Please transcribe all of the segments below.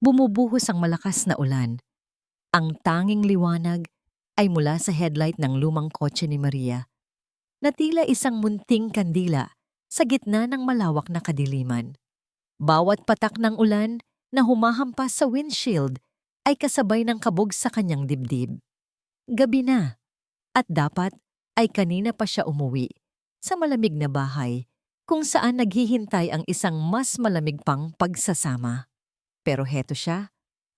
Bumubuhos ang malakas na ulan. Ang tanging liwanag ay mula sa headlight ng lumang kotse ni Maria na tila isang munting kandila sa gitna ng malawak na kadiliman. Bawat patak ng ulan na humahampas sa windshield ay kasabay ng kabog sa kanyang dibdib. Gabi na, at dapat ay kanina pa siya umuwi sa malamig na bahay kung saan naghihintay ang isang mas malamig pang pagsasama. Pero heto siya,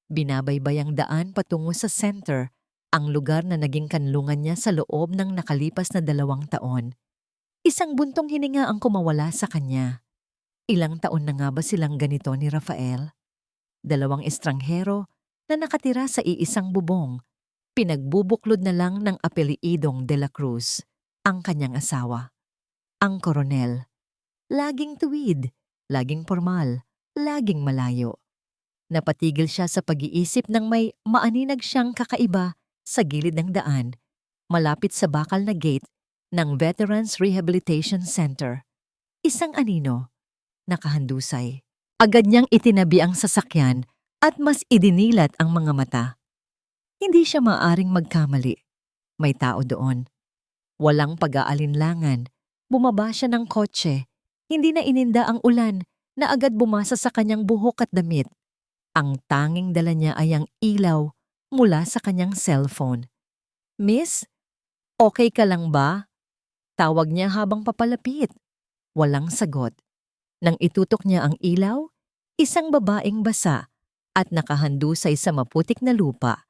binabaybay ang daan patungo sa center, ang lugar na naging kanlungan niya sa loob ng nakalipas na 2 taon. Isang buntong hininga ang kumawala sa kanya. Ilang taon na nga ba silang ganito ni Rafael? 2 estranghero na nakatira sa iisang bubong, pinagbubuklod na lang ng apeliidong De La Cruz, ang kanyang asawa. Ang koronel. Laging tuwid, laging formal, laging malayo. Napatigil siya sa pag-iisip ng may maaninag siyang kakaiba sa gilid ng daan, malapit sa bakal na gate ng Veterans Rehabilitation Center. Isang anino, nakahandusay. Agad niyang itinabi ang sasakyan at mas idinilat ang mga mata. Hindi siya maaring magkamali. May tao doon. Walang pag-aalinlangan. Bumaba siya ng kotse. Hindi na ininda ang ulan na agad bumasa sa kanyang buhok at damit. Ang tanging dala niya ay ang ilaw mula sa kanyang cellphone. "Miss, okay ka lang ba?" Tawag niya habang papalapit. Walang sagot. Nang itutok niya ang ilaw, isang babaeng basa at nakahandusay sa maputik na lupa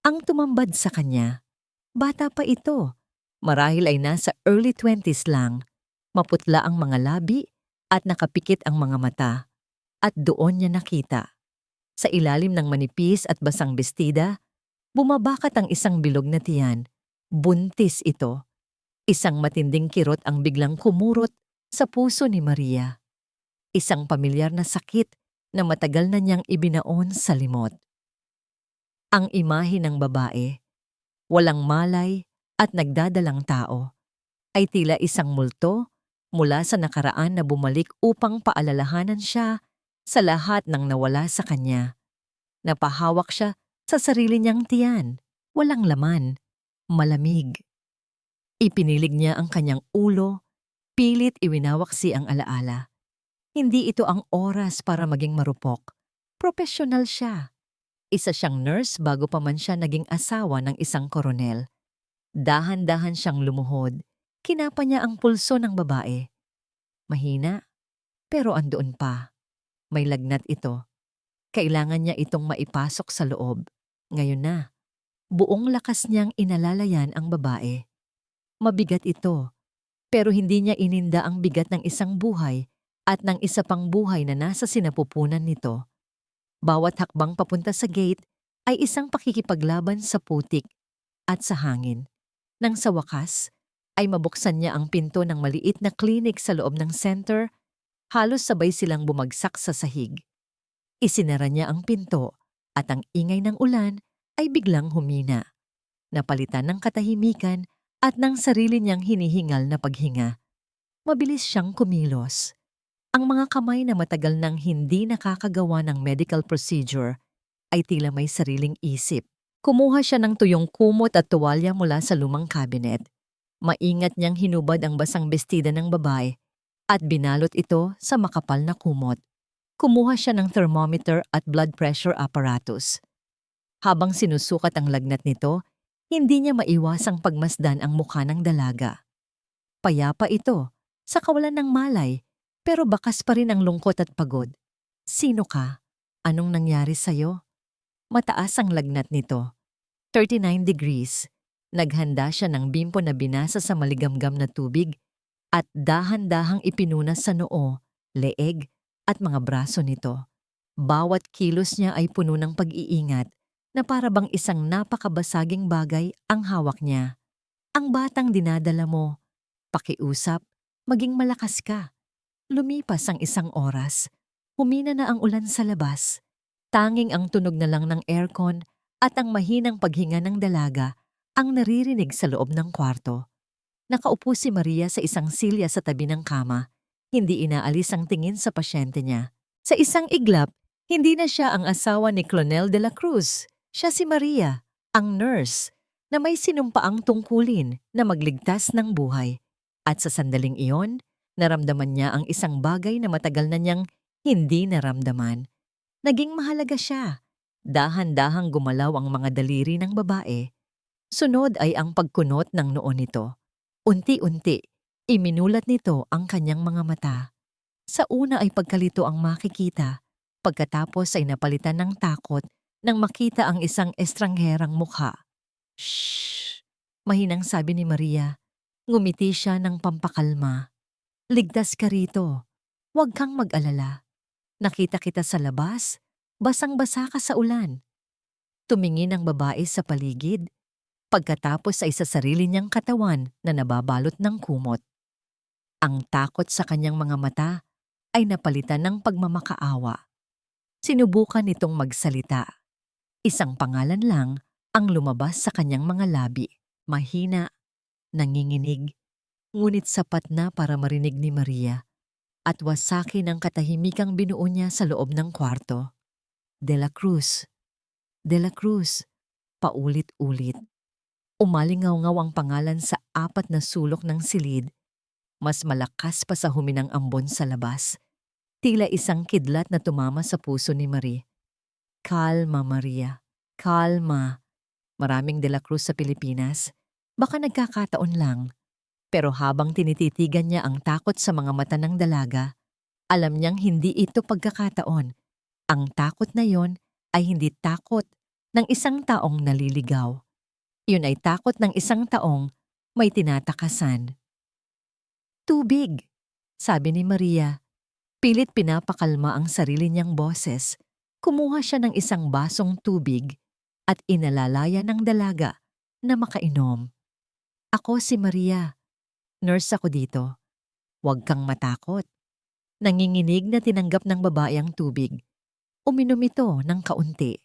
ang tumambad sa kanya. Bata pa ito. Marahil ay nasa early 20s lang. Maputla ang mga labi at nakapikit ang mga mata. At doon niya nakita. Sa ilalim ng manipis at basang bestida, bumabakat ang isang bilog na tiyan. Buntis ito. Isang matinding kirot ang biglang kumurot sa puso ni Maria. Isang pamilyar na sakit na matagal na niyang ibinaon sa limot. Ang imahe ng babae, walang malay at nagdadalang tao, ay tila isang multo mula sa nakaraan na bumalik upang paalalahanan siya sa lahat ng nawala sa kanya. Napahawak siya sa sarili niyang tiyan, walang laman, malamig. Ipinilig niya ang kanyang ulo, pilit iwinawaksi ang alaala. Hindi ito ang oras para maging marupok. Profesional siya. Isa siyang nurse bago pa man siya naging asawa ng isang koronel. Dahan-dahan siyang lumuhod. Kinapa niya ang pulso ng babae. Mahina, pero andoon pa. May lagnat ito. Kailangan niya itong maipasok sa loob. Ngayon na, buong lakas niyang inalalayan ang babae. Mabigat ito, pero hindi niya ininda ang bigat ng isang buhay at ng isa pang buhay na nasa sinapupunan nito. Bawat hakbang papunta sa gate ay isang pakikipaglaban sa putik at sa hangin. Nang sa wakas, ay mabuksan niya ang pinto ng maliit na klinik sa loob ng center, halos sabay silang bumagsak sa sahig. Isinara niya ang pinto at ang ingay ng ulan ay biglang humina. Napalitan ng katahimikan at ng sarili niyang hinihingal na paghinga. Mabilis siyang kumilos. Ang mga kamay na matagal nang hindi nakakagawa ng medical procedure ay tila may sariling isip. Kumuha siya ng tuyong kumot at tuwalya mula sa lumang cabinet. Maingat niyang hinubad ang basang bestida ng babae at binalot ito sa makapal na kumot. Kumuha siya ng thermometer at blood pressure apparatus. Habang sinusukat ang lagnat nito, hindi niya maiwasang pagmasdan ang mukha ng dalaga. Payapa ito, sa kawalan ng malay, pero bakas pa rin ang lungkot at pagod. "Sino ka? Anong nangyari sa'yo?" Mataas ang lagnat nito. 39 degrees. Naghanda siya ng bimpo na binasa sa maligamgam na tubig at dahan-dahang ipinunas sa noo, leeg at mga braso nito. Bawat kilos niya ay puno ng pag-iingat na para bang isang napakabasaging bagay ang hawak niya. "Ang batang dinadala mo. Pakiusap, maging malakas ka." Lumipas ang isang oras. Humina na ang ulan sa labas. Tanging ang tunog na lang ng aircon at ang mahinang paghinga ng dalaga ang naririnig sa loob ng kwarto. Nakaupo si Maria sa isang silya sa tabi ng kama. Hindi inaalis ang tingin sa pasyente niya. Sa isang iglap, Hindi na siya ang asawa ni Clonel de la Cruz. Siya si Maria, ang nurse, na may sinumpaang tungkulin na magligtas ng buhay. At sa sandaling iyon, naramdaman niya ang isang bagay na matagal na niyang hindi naramdaman. Naging mahalaga siya. Dahan-dahang gumalaw ang mga daliri ng babae. Sunod ay ang pagkunot ng noo nito. Unti-unti, iminulat nito ang kanyang mga mata. Sa una ay pagkalito ang makikita, pagkatapos ay napalitan ng takot nang makita ang isang estrangherang mukha. Shh! Mahinang sabi ni Maria. Ngumiti siya ng pampakalma. Ligtas ka rito. Huwag kang mag-alala. Nakita kita sa labas. Basang-basa ka sa ulan. Tumingin ang babae sa paligid. Pagkatapos ay sa sarili niyang katawan na nababalot ng kumot. Ang takot sa kanyang mga mata ay napalitan ng pagmamakaawa. Sinubukan nitong magsalita. Isang pangalan lang ang lumabas sa kanyang mga labi. Mahina, nanginginig, ngunit sapat na para marinig ni Maria at wasakin ang katahimikang binuo niya sa loob ng kwarto. De la Cruz, De la Cruz, paulit-ulit. Umalingaw-ngaw ang pangalan sa apat na sulok ng silid. Mas malakas pa sa huminang ambon sa labas. Tila isang kidlat na tumama sa puso ni Marie. Kalma, Maria. Kalma. Maraming De la Cruz sa Pilipinas. Baka nagkakataon lang. Pero habang tinititigan niya ang takot sa mga mata ng dalaga, alam niyang hindi ito pagkakataon. Ang takot na yon ay hindi takot ng isang taong naliligaw. Yun ay takot ng isang taong may tinatakasan. Tubig, sabi ni Maria. Pilit pinapakalma ang sarili niyang boses. Kumuha siya ng isang basong tubig at inalalaya ng dalaga na makainom. Ako si Maria. Nurse ako dito. Huwag kang matakot. Nanginginig na tinanggap ng babae ang tubig. Uminom ito ng kaunti.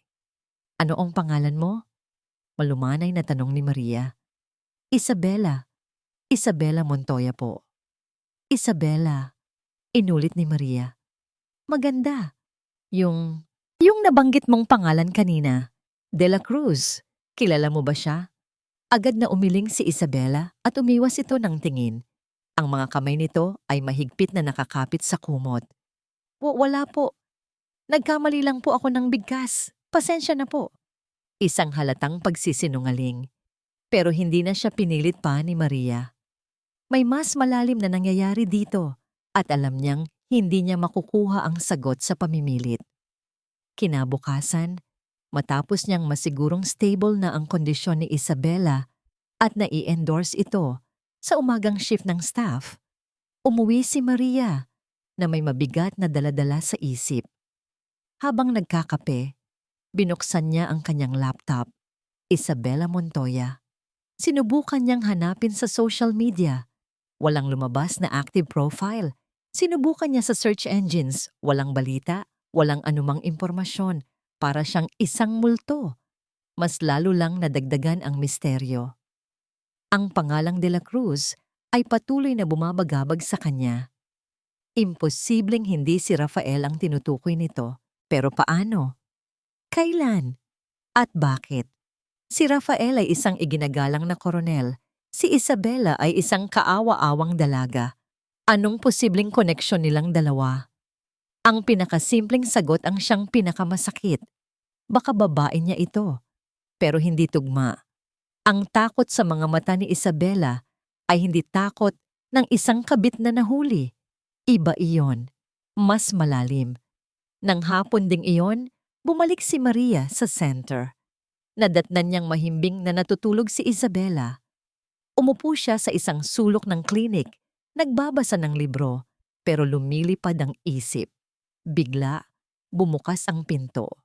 Ano ang pangalan mo? Malumanay na tanong ni Maria. Isabela. Isabela Montoya po. Isabela. Inulit ni Maria. Maganda. Yung nabanggit mong pangalan kanina. De la Cruz. Kilala mo ba siya? Agad na umiling si Isabela at umiwas ito ng tingin. Ang mga kamay nito ay mahigpit na nakakapit sa kumot. Wala po. Nagkamali lang po ako ng bigkas. Pasensya na po. Isang halatang pagsisinungaling. Pero hindi na siya pinilit pa ni Maria. May mas malalim na nangyayari dito at alam niyang hindi niya makukuha ang sagot sa pamimilit. Kinabukasan, matapos niyang masigurong stable na ang kondisyon ni Isabela at nai-endorse ito sa umagang shift ng staff, umuwi si Maria na may mabigat na daladala sa isip. Habang nagkakape, binuksan niya ang kanyang laptop, Isabela Montoya. Sinubukan niyang hanapin sa social media. Walang lumabas na active profile. Sinubukan niya sa search engines. Walang balita, walang anumang impormasyon. Para siyang isang multo. Mas lalo lang nadagdagan ang misteryo. Ang pangalang De la Cruz ay patuloy na bumabagabag sa kanya. Imposibleng hindi si Rafael ang tinutukoy nito. Pero paano? Kailan? At bakit? Si Rafael ay isang iginagalang na koronel. Si Isabela ay isang kaawa-awang dalaga. Anong posibleng koneksyon nilang dalawa? Ang pinakasimpleng sagot ang siyang pinakamasakit. Baka babae niya ito. Pero hindi tugma. Ang takot sa mga mata ni Isabela ay hindi takot ng isang kabit na nahuli. Iba iyon. Mas malalim. Nang hapon ding iyon, bumalik si Maria sa center. Nadatnan niyang mahimbing na natutulog si Isabela. Umupo siya sa isang sulok ng klinik, nagbabasa ng libro, pero lumilipad ang isip. Bigla, bumukas ang pinto.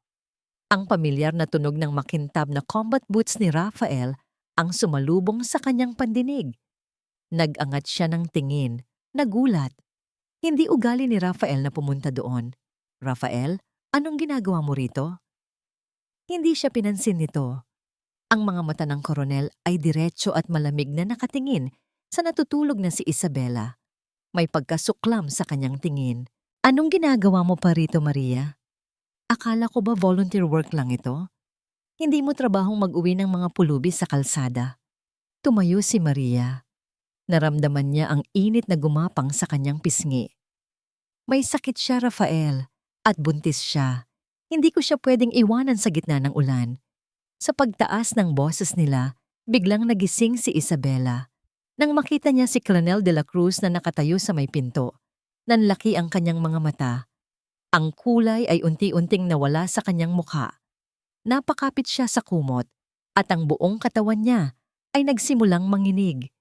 Ang pamilyar na tunog ng makintab na combat boots ni Rafael ang sumalubong sa kanyang pandinig. Nag-angat siya ng tingin, nagulat. Hindi ugali ni Rafael na pumunta doon. Rafael, anong ginagawa mo rito? Hindi siya pinansin nito. Ang mga mata ng koronel ay diretso at malamig na nakatingin sa natutulog na si Isabela. May pagkasuklam sa kanyang tingin. Anong ginagawa mo pa rito, Maria? Akala ko ba volunteer work lang ito? Hindi mo trabahong mag-uwi ng mga pulubi sa kalsada. Tumayo si Maria. Naramdaman niya ang init na gumapang sa kanyang pisngi. May sakit siya, Rafael, at buntis siya. Hindi ko siya pwedeng iwanan sa gitna ng ulan. Sa pagtaas ng boses nila, biglang nagising si Isabela. Nang makita niya si Clonel de la Cruz na nakatayo sa may pinto, nanlaki ang kanyang mga mata. Ang kulay ay unti-unting nawala sa kanyang mukha. Napakapit siya sa kumot at ang buong katawan niya ay nagsimulang manginig.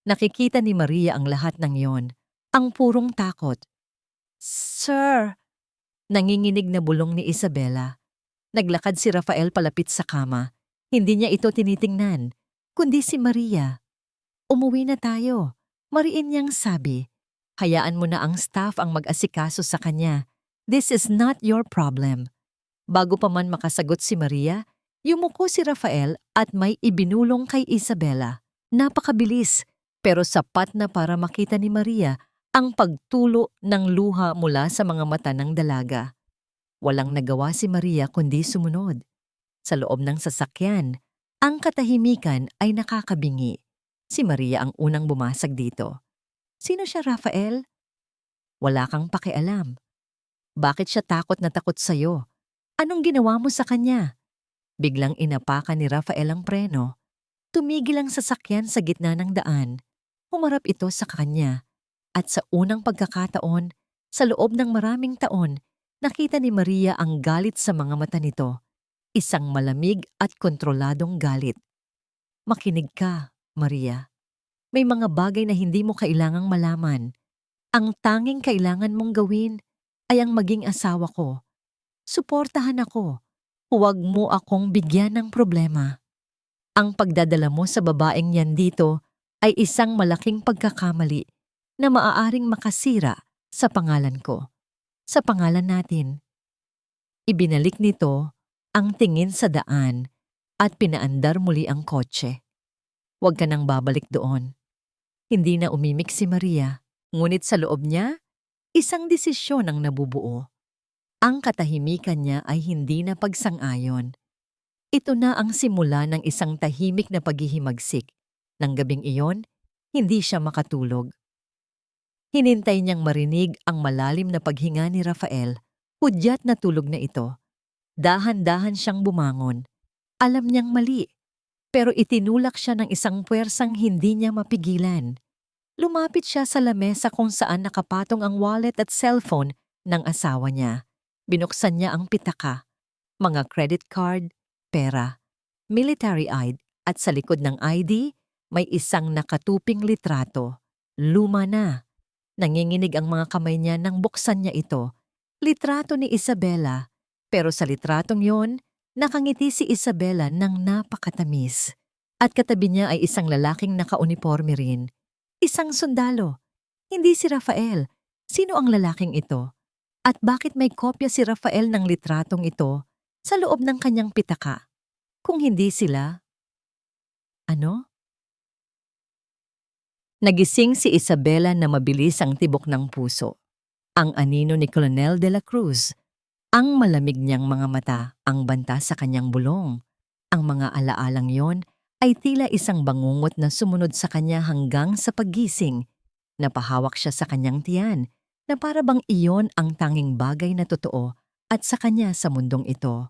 Nakikita ni Maria ang lahat ng yon, ang purong takot. Sir! Nanginginig na bulong ni Isabela. Naglakad si Rafael palapit sa kama. Hindi niya ito tinitingnan, kundi si Maria. Umuwi na tayo, mariin niyang sabi. Hayaan mo na ang staff ang mag-asikaso sa kanya. This is not your problem. Bago pa man makasagot si Maria, yumuko si Rafael at may ibinulong kay Isabela. Napakabilis, pero sapat na para makita ni Maria ang pagtulo ng luha mula sa mga mata ng dalaga. Walang nagawa si Maria kundi sumunod. Sa loob ng sasakyan, ang katahimikan ay nakakabingi. Si Maria ang unang bumasag dito. Sino siya, Rafael? Wala kang pakialam. Bakit siya takot na takot sa'yo? Anong ginawa mo sa kanya? Biglang inapakan ni Rafael ang preno. Tumigil ang sasakyan sa gitna ng daan. Humarap ito sa kanya. At sa unang pagkakataon, sa loob ng maraming taon, nakita ni Maria ang galit sa mga mata nito. Isang malamig at kontroladong galit. Makinig ka, Maria. May mga bagay na hindi mo kailangang malaman. Ang tanging kailangan mong gawin ay ang maging asawa ko. Suportahan ako. Huwag mo akong bigyan ng problema. Ang pagdadala mo sa babaeng yan dito ay isang malaking pagkakamali na maaaring makasira sa pangalan ko, sa pangalan natin. Ibinalik nito ang tingin sa daan at pinaandar muli ang kotse. Huwag ka nang babalik doon. Hindi na umimik si Maria, ngunit sa loob niya, isang desisyon ang nabubuo. Ang katahimikan niya ay hindi na pagsang-ayon. Ito na ang simula ng isang tahimik na paghihimagsik. Nang gabing iyon, hindi siya makatulog. Hinintay niyang marinig ang malalim na paghinga ni Rafael. Hudyat na tulog na ito. Dahan-dahan siyang bumangon. Alam niyang mali, pero itinulak siya ng isang puwersang hindi niya mapigilan. Lumapit siya sa lamesa kung saan nakapatong ang wallet at cellphone ng asawa niya. Binuksan niya ang pitaka, mga credit card, pera, military ID at sa likod ng ID may isang nakatuping litrato. Luma na. Nanginginig ang mga kamay niya nang buksan niya ito. Litrato ni Isabela, pero sa litratong yon, nakangiti si Isabela ng napakatamis. At katabi niya ay isang lalaking nakauniporme rin. Isang sundalo. Hindi si Rafael. Sino ang lalaking ito? At bakit may kopya si Rafael ng litratong ito sa loob ng kanyang pitaka? Kung hindi sila, ano? Nagising si Isabela na mabilis ang tibok ng puso. Ang anino ni Colonel de la Cruz, ang malamig niyang mga mata, ang banta sa kanyang bulong. Ang mga alaalang yon ay tila isang bangungot na sumunod sa kanya hanggang sa paggising. Napahawak siya sa kanyang tiyan na para bang iyon ang tanging bagay na totoo at sa kanya sa mundong ito.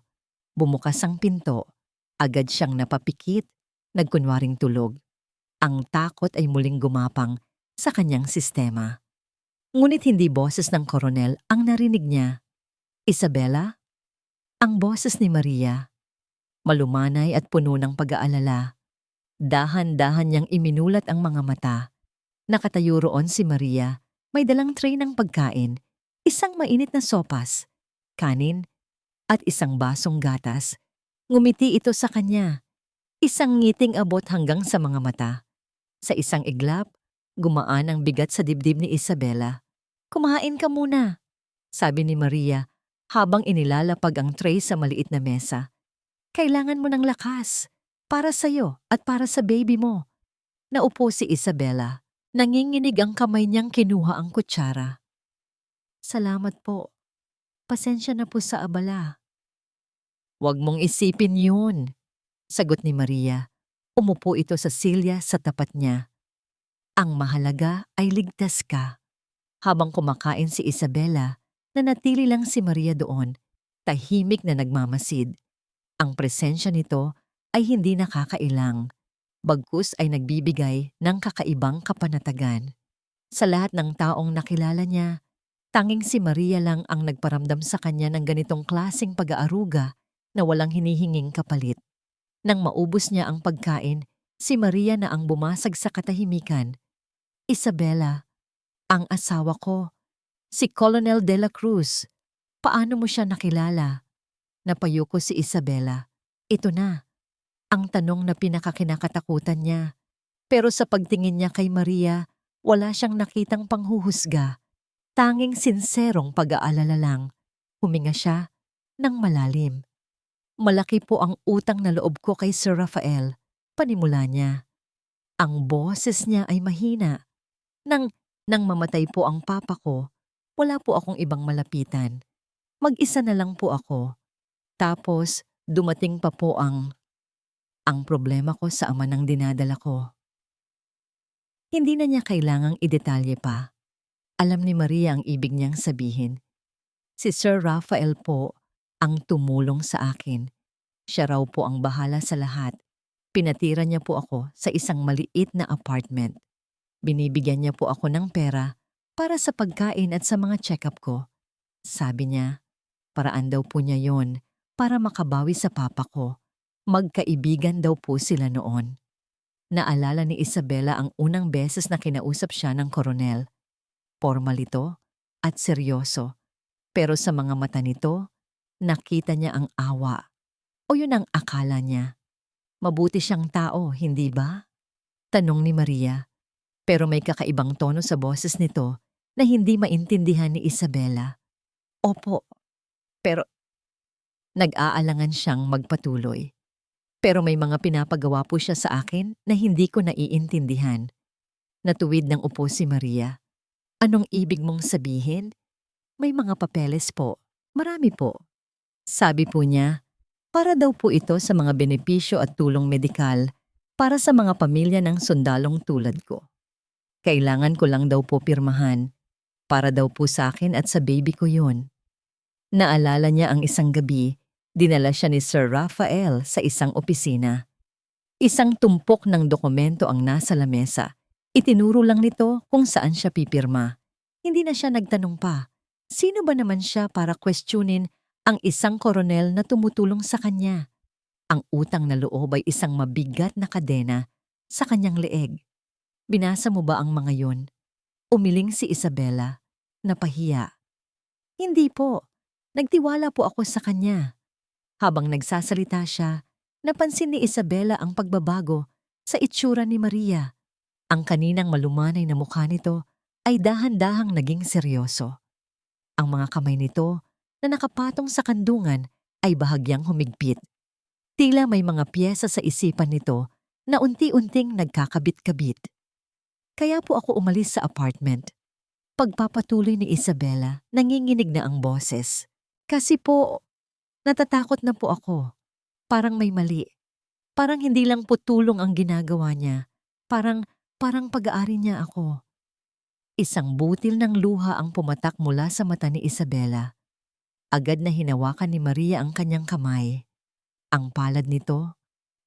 Bumukas ang pinto. Agad siyang napapikit, nagkunwaring tulog. Ang takot ay muling gumapang sa kanyang sistema. Ngunit hindi boses ng koronel ang narinig niya. Isabela? Ang boses ni Maria. Malumanay at puno ng pag-aalala. Dahan-dahan niyang iminulat ang mga mata. Nakatayo roon si Maria, may dalang tray ng pagkain, isang mainit na sopas, kanin, at isang basong gatas. Ngumiti ito sa kanya. Isang ngiting abot hanggang sa mga mata. Sa isang iglap, gumaan ang bigat sa dibdib ni Isabela. Kumain ka muna, sabi ni Maria habang inilalapag ang tray sa maliit na mesa. Kailangan mo ng lakas, para sa'yo at para sa baby mo. Naupo si Isabela. Nanginginig ang kamay niyang kinuha ang kutsara. Salamat po. Pasensya na po sa abala. Huwag mong isipin yun, sagot ni Maria. Umupo ito sa silya sa tapat niya. Ang mahalaga ay ligtas ka. Habang kumakain si Isabela, nanatili lang si Maria doon, tahimik na nagmamasid. Ang presensya nito ay hindi nakakailang, bagkus ay nagbibigay ng kakaibang kapanatagan. Sa lahat ng taong nakilala niya, tanging si Maria lang ang nagparamdam sa kanya ng ganitong klaseng pag-aaruga na walang hinihinging kapalit. Nang maubos niya ang pagkain, si Maria na ang bumasag sa katahimikan. Isabela, ang asawa ko, si Colonel de la Cruz. Paano mo siya nakilala? Napayuko si Isabela. Ito na, ang tanong na pinakakinakatakutan niya. Pero sa pagtingin niya kay Maria, wala siyang nakitang panghuhusga. Tanging sinserong pag-aalala lang. Huminga siya ng malalim. Malaki po ang utang na loob ko kay Sir Rafael, panimula niya. Ang boses niya ay mahina. Nang mamatay po ang papa ko, wala po akong ibang malapitan. Mag-isa na lang po ako. Tapos, dumating pa po ang problema ko sa ama ng dinadala ko. Hindi na niya kailangang idetalye pa. Alam ni Maria ang ibig niyang sabihin. Si Sir Rafael po ang tumulong sa akin. Siya raw po ang bahala sa lahat. Pinatira niya po ako sa isang maliit na apartment. Binibigyan niya po ako ng pera para sa pagkain at sa mga check-up ko. Sabi niya, paraan daw po niya yon para makabawi sa papa ko. Magkaibigan daw po sila noon. Naalala ni Isabela ang unang beses na kinausap siya ng koronel. Formal ito at seryoso. Pero sa mga mata nito, nakita niya ang awa. O yun ang akala niya. Mabuti siyang tao, hindi ba? Tanong ni Maria. Pero may kakaibang tono sa boses nito na hindi maintindihan ni Isabela. Opo, pero nag-aalangan siyang magpatuloy. Pero may mga pinapagawa po siya sa akin na hindi ko naiintindihan. Natuwid ng upo si Maria. Anong ibig mong sabihin? May mga papeles po. Marami po. Sabi po niya, para daw po ito sa mga benepisyo at tulong medikal para sa mga pamilya ng sundalong tulad ko. Kailangan ko lang daw po pirmahan. Para daw po sa akin at sa baby ko yun. Naalala niya ang isang gabi, dinala siya ni Sir Rafael sa isang opisina. Isang tumpok ng dokumento ang nasa lamesa. Itinuro lang nito kung saan siya pipirma. Hindi na siya nagtanong pa. Sino ba naman siya para questionin ang isang koronel na tumutulong sa kanya? Ang utang na loob ay isang mabigat na kadena sa kanyang leeg. Binasa mo ba ang mga yon? Umiling si Isabela. Napahiya. Hindi po. Nagtiwala po ako sa kanya. Habang nagsasalita siya, napansin ni Isabela ang pagbabago sa itsura ni Maria. Ang kaninang malumanay na mukha nito ay dahan-dahang naging seryoso. Ang mga kamay nito na nakapatong sa kandungan ay bahagyang humigpit. Tila may mga piyesa sa isipan nito na unti-unting nagkakabit-kabit. Kaya po ako umalis sa apartment. Pagpapatuloy ni Isabela, nanginginig na ang boses. Kasi po, natatakot na po ako. Parang may mali. Parang hindi lang po tulong ang ginagawa niya. Parang pag-aari niya ako. Isang butil ng luha ang pumatak mula sa mata ni Isabela. Agad na hinawakan ni Maria ang kanyang kamay. Ang palad nito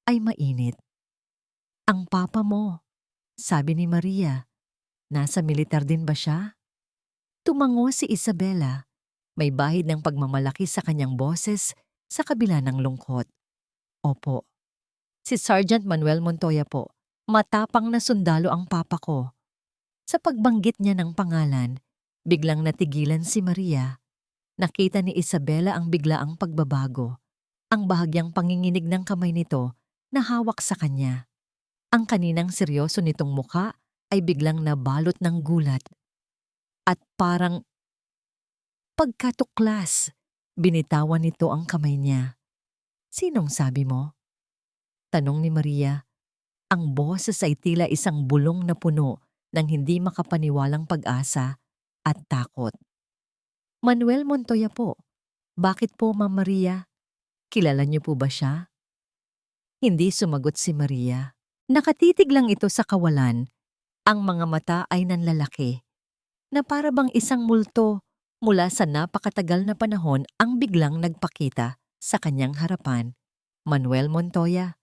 ay mainit. Ang papa mo, sabi ni Maria. Nasa militar din ba siya? Tumango si Isabela. May bahid ng pagmamalaki sa kanyang boses sa kabila ng lungkot. Opo. Si Sergeant Manuel Montoya po. Matapang na sundalo ang papa ko. Sa pagbanggit niya ng pangalan, biglang natigilan si Maria. Nakita ni Isabela ang biglaang pagbabago. Ang bahagyang panginginig ng kamay nito na hawak sa kanya. Ang kaninang seryoso nitong mukha ay biglang nabalot ng gulat. At parang pagkatuklas, binitawan nito ang kamay niya. Sinong sabi mo? Tanong ni Maria. Ang boses ay tila isang bulong na puno ng hindi makapaniwalang pag-asa at takot. Manuel Montoya po. Bakit po, Ma'am Maria? Kilala niyo po ba siya? Hindi sumagot si Maria. Nakatitig lang ito sa kawalan. Ang mga mata ay nanlalaki, na para bang isang multo mula sa napakatagal na panahon ang biglang nagpakita sa kanyang harapan. Manuel Montoya.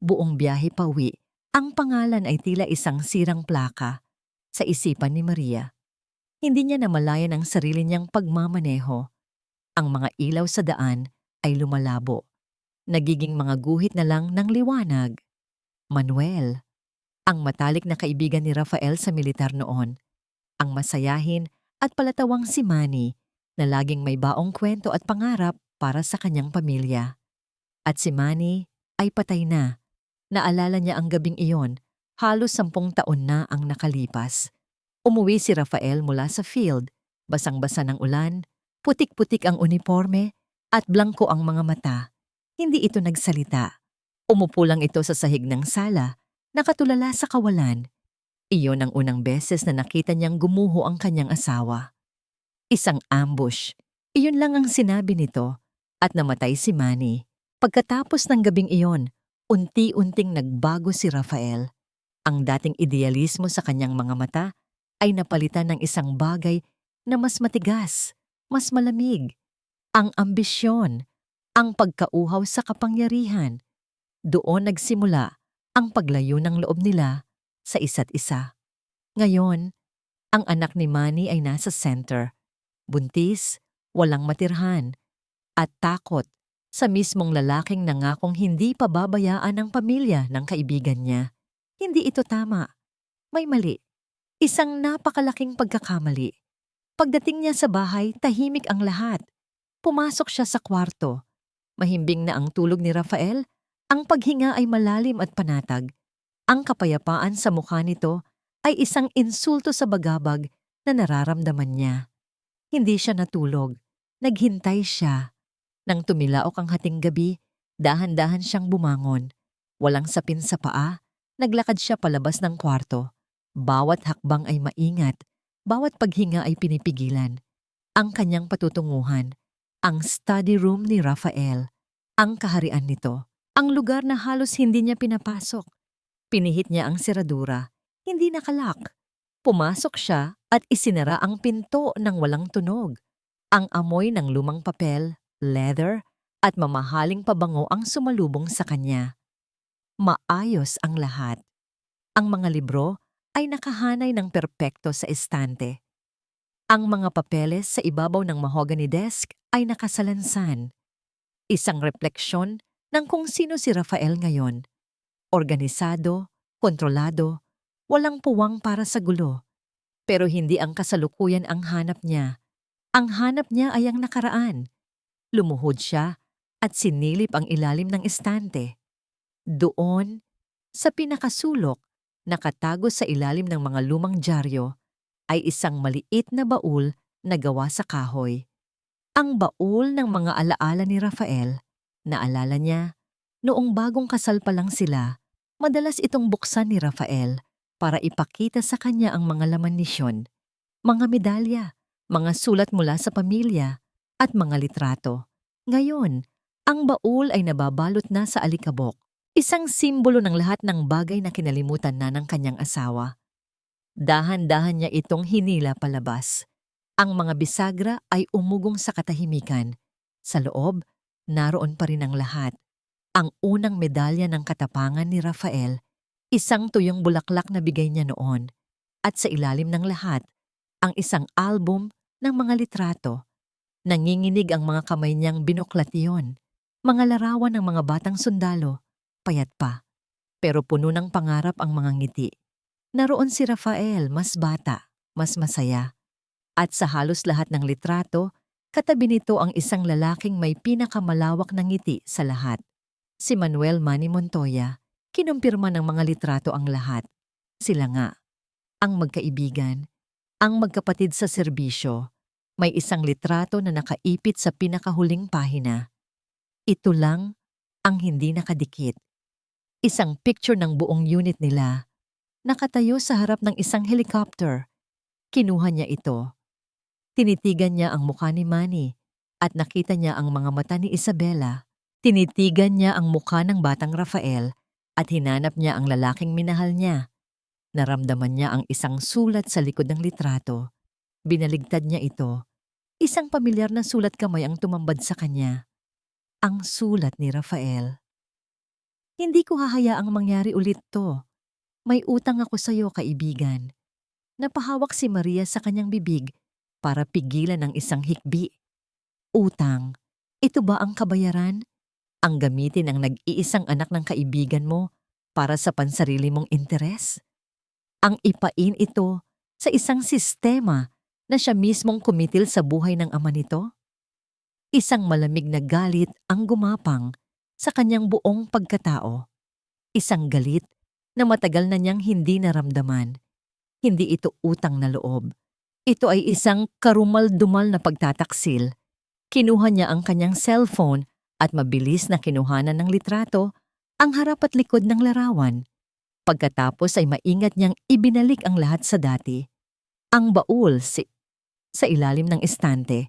Buong biyahe pauwi, ang pangalan ay tila isang sirang plaka sa isipan ni Maria. Hindi niya namalayan ang sarili niyang pagmamaneho. Ang mga ilaw sa daan ay lumalabo. Nagiging mga guhit na lang ng liwanag. Manuel, ang matalik na kaibigan ni Rafael sa militar noon. Ang masayahin at palatawang si Manny na laging may baong kwento at pangarap para sa kanyang pamilya. At si Manny ay patay na. Naalala niya ang gabing iyon, halos 10 taon na ang nakalipas. Umuwi si Rafael mula sa field, basang-basa ng ulan, putik-putik ang uniforme at blanko ang mga mata. Hindi ito nagsalita. Umupo lang ito sa sahig ng sala, nakatulala sa kawalan. Iyon ang unang beses na nakita niyang gumuho ang kanyang asawa. Isang ambush. Iyon lang ang sinabi nito at namatay si Manny. Pagkatapos ng gabing iyon, unti-unting nagbago si Rafael. Ang dating idealismo sa kanyang mga mata ay napalitan ng isang bagay na mas matigas, mas malamig. Ang ambisyon, ang pagkauhaw sa kapangyarihan. Doon nagsimula ang paglayo ng loob nila sa isa't isa. Ngayon, ang anak ni Manny ay nasa center. Buntis, walang matirhan, at takot sa mismong lalaking nangakong hindi pababayaan ang pamilya ng kaibigan niya. Hindi ito tama. May mali. Isang napakalaking pagkakamali. Pagdating niya sa bahay, tahimik ang lahat. Pumasok siya sa kwarto. Mahimbing na ang tulog ni Rafael, ang paghinga ay malalim at panatag. Ang kapayapaan sa mukha nito ay isang insulto sa bagabag na nararamdaman niya. Hindi siya natulog. Naghintay siya. Nang tumilaok ang hating gabi, dahan-dahan siyang bumangon. Walang sapin sa paa, naglakad siya palabas ng kwarto. Bawat hakbang ay maingat, bawat paghinga ay pinipigilan. Ang kanyang patutunguhan, ang study room ni Rafael, ang kaharian nito, ang lugar na halos hindi niya pinapasok. Pinihit niya ang seradura, hindi nakalak. Pumasok siya at isinara ang pinto ng walang tunog. Ang amoy ng lumang papel, leather, at mamahaling pabango ang sumalubong sa kanya. Maayos ang lahat. Ang mga libro ay nakahanay ng perpekto sa estante. Ang mga papeles sa ibabaw ng mahogany desk ay nakasalansan. Isang refleksyon ng kung sino si Rafael ngayon. Organisado, kontrolado, walang puwang para sa gulo. Pero hindi ang kasalukuyan ang hanap niya. Ang hanap niya ay ang nakaraan. Lumuhod siya at sinilip ang ilalim ng estante. Doon, sa pinakasulok, nakatago sa ilalim ng mga lumang dyaryo, ay isang maliit na baul na gawa sa kahoy. Ang baul ng mga alaala ni Rafael. Naalala niya, noong bagong kasal pa lang sila, madalas itong buksan ni Rafael para ipakita sa kanya ang mga laman nisyon, mga medalya, mga sulat mula sa pamilya, at mga litrato. Ngayon, ang baul ay nababalot na sa alikabok, isang simbolo ng lahat ng bagay na kinalimutan na ng kanyang asawa. Dahan-dahan niya itong hinila palabas. Ang mga bisagra ay umugong sa katahimikan. Sa loob, naroon pa rin ang lahat. Ang unang medalya ng katapangan ni Rafael, isang tuyong bulaklak na bigay niya noon. At sa ilalim ng lahat, ang isang album ng mga litrato. Nanginginig ang mga kamay niyang binuklat iyon. Mga larawan ng mga batang sundalo, payat pa. Pero puno ng pangarap ang mga ngiti. Naroon si Rafael, mas bata, mas masaya. At sa halos lahat ng litrato, katabi nito ang isang lalaking may pinakamalawak na ngiti sa lahat. Si Manuel Manny Montoya. Kinumpirma ng mga litrato ang lahat. Sila nga, ang magkaibigan, ang magkapatid sa serbisyo. May isang litrato na nakaipit sa pinakahuling pahina. Ito lang ang hindi nakadikit. Isang picture ng buong unit nila. Nakatayo sa harap ng isang helicopter. Kinuha niya ito. Tinitigan niya ang mukha ni Manny at nakita niya ang mga mata ni Isabela. Tinitigan niya ang mukha ng batang Rafael at hinanap niya ang lalaking minahal niya. Naramdaman niya ang isang sulat sa likod ng litrato. Binaligtad niya ito. Isang pamilyar na sulat kamay ang tumambad sa kanya. Ang sulat ni Rafael. Hindi ko hahayaang mangyari ulit to. May utang ako sa iyo, kaibigan. Napahawak si Maria sa kanyang bibig para pigilan ang isang hikbi. Utang. Ito ba ang kabayaran? Ang gamitin ang nag-iisang anak ng kaibigan mo para sa pansarili mong interes? Ang ipain ito sa isang sistema na siya mismong kumitil sa buhay ng ama nito? Isang malamig na galit ang gumapang sa kanyang buong pagkatao. Isang galit na matagal na niyang hindi naramdaman. Hindi ito utang na loob. Ito ay isang karumal-dumal na pagtataksil. Kinuha niya ang kanyang cellphone at mabilis na kinuhanan ng litrato ang harap at likod ng larawan. Pagkatapos ay maingat niyang ibinalik ang lahat sa dati. Ang baul sa ilalim ng estante,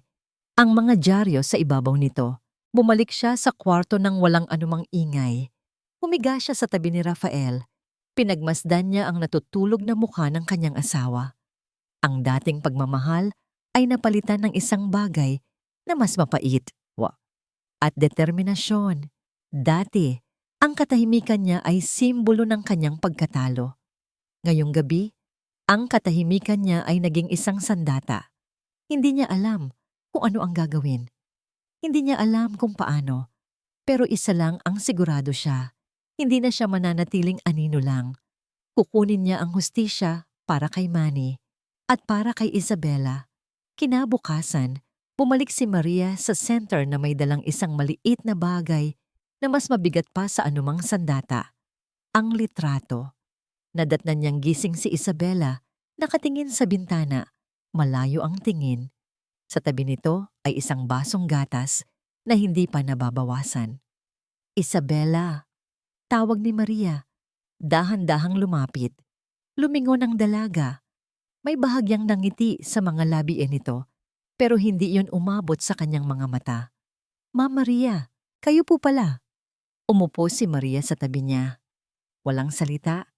ang mga dyaryo sa ibabaw nito. Bumalik siya sa kwarto ng walang anumang ingay. Humiga siya sa tabi ni Rafael. Pinagmasdan niya ang natutulog na mukha ng kanyang asawa. Ang dating pagmamahal ay napalitan ng isang bagay na mas mapait at determinasyon. Dati, ang katahimikan niya ay simbolo ng kanyang pagkatalo. Ngayong gabi, ang katahimikan niya ay naging isang sandata. Hindi niya alam kung ano ang gagawin. Hindi niya alam kung paano. Pero isa lang ang sigurado siya. Hindi na siya mananatiling anino lang. Kukunin niya ang hustisya para kay Manny at para kay Isabela. Kinabukasan, bumalik si Maria sa center na may dalang isang maliit na bagay na mas mabigat pa sa anumang sandata. Ang litrato. Nadatnan niyang gising si Isabela, nakatingin sa bintana, malayo ang tingin. Sa tabi nito ay isang basong gatas na hindi pa nababawasan. Isabela, tawag ni Maria. Dahan-dahang lumapit. Lumingon ang dalaga. May bahagyang nangiti sa mga labi nito, pero hindi iyon umabot sa kanyang mga mata. Ma'am Maria, kayo po pala. Umupo si Maria sa tabi niya. Walang salita.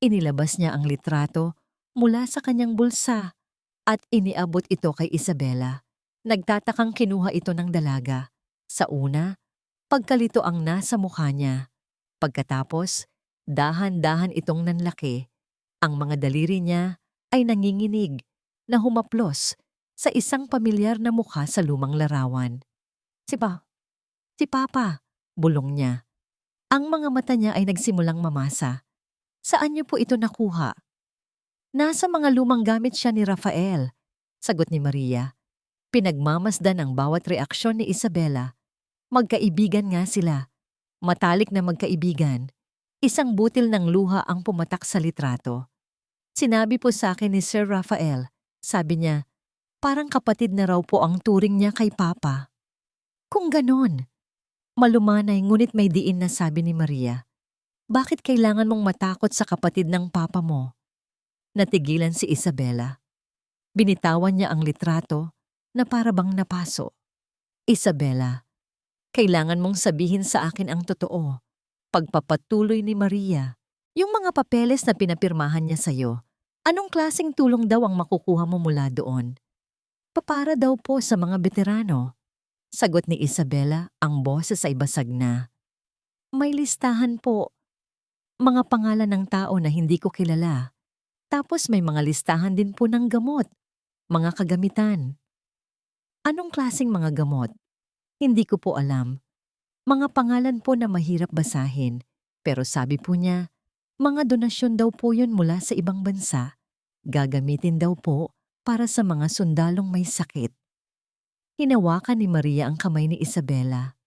Inilabas niya ang litrato mula sa kanyang bulsa at iniabot ito kay Isabela. Nagtatakang kinuha ito ng dalaga. Sa una, pagkalito ang nasa mukha niya. Pagkatapos, dahan-dahan itong nanlaki. Ang mga daliri niya ay nanginginig na humaplos sa isang pamilyar na mukha sa lumang larawan. Si Papa, bulong niya. Ang mga mata niya ay nagsimulang mamasa. Saan niyo po ito nakuha? Nasa mga lumang gamit siya ni Rafael, sagot ni Maria. Pinagmamasdan ang bawat reaksyon ni Isabela. Magkaibigan nga sila. Matalik na magkaibigan. Isang butil ng luha ang pumatak sa litrato. Sinabi po sa akin ni Sir Rafael, sabi niya, parang kapatid na raw po ang turing niya kay Papa. Kung ganon, malumanay ngunit may diin na sabi ni Maria. Bakit kailangan mong matakot sa kapatid ng Papa mo? Natigilan si Isabela. Binitawan niya ang litrato na para bang napaso. Isabela, kailangan mong sabihin sa akin ang totoo. Pagpapatuloy ni Maria, yung mga papeles na pinapirmahan niya sa'yo, anong klaseng tulong daw ang makukuha mo mula doon? Papara daw po sa mga veterano. Sagot ni Isabela, ang boses ay basag na. May listahan po. Mga pangalan ng tao na hindi ko kilala. Tapos may mga listahan din po ng gamot, mga kagamitan. Anong klaseng mga gamot? Hindi ko po alam. Mga pangalan po na mahirap basahin, pero sabi po niya, mga donasyon daw po yun mula sa ibang bansa. Gagamitin daw po para sa mga sundalong may sakit. Hinawakan ni Maria ang kamay ni Isabela.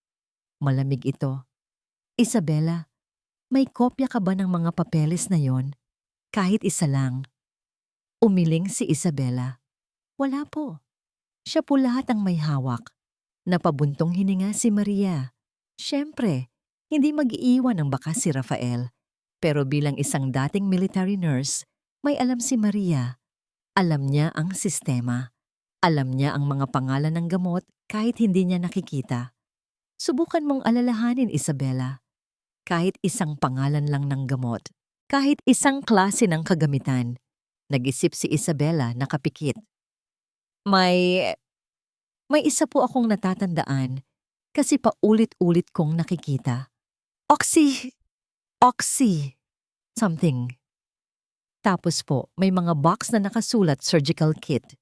Malamig ito. Isabela, may kopya ka ba ng mga papeles na yon? Kahit isa lang. Umiling si Isabela. Wala po. Siya po lahat ang may hawak. Napabuntong hininga si Maria. Siyempre, hindi mag-iiwan ng bakas si Rafael. Pero bilang isang dating military nurse, may alam si Maria. Alam niya ang sistema. Alam niya ang mga pangalan ng gamot kahit hindi niya nakikita. Subukan mong alalahanin, Isabela. Kahit isang pangalan lang ng gamot, kahit isang klase ng kagamitan, nag-isip si Isabela nakapikit. May, may isa po akong natatandaan kasi paulit-ulit kong nakikita. Oxy, something. Tapos po, may mga box na nakasulat surgical kit.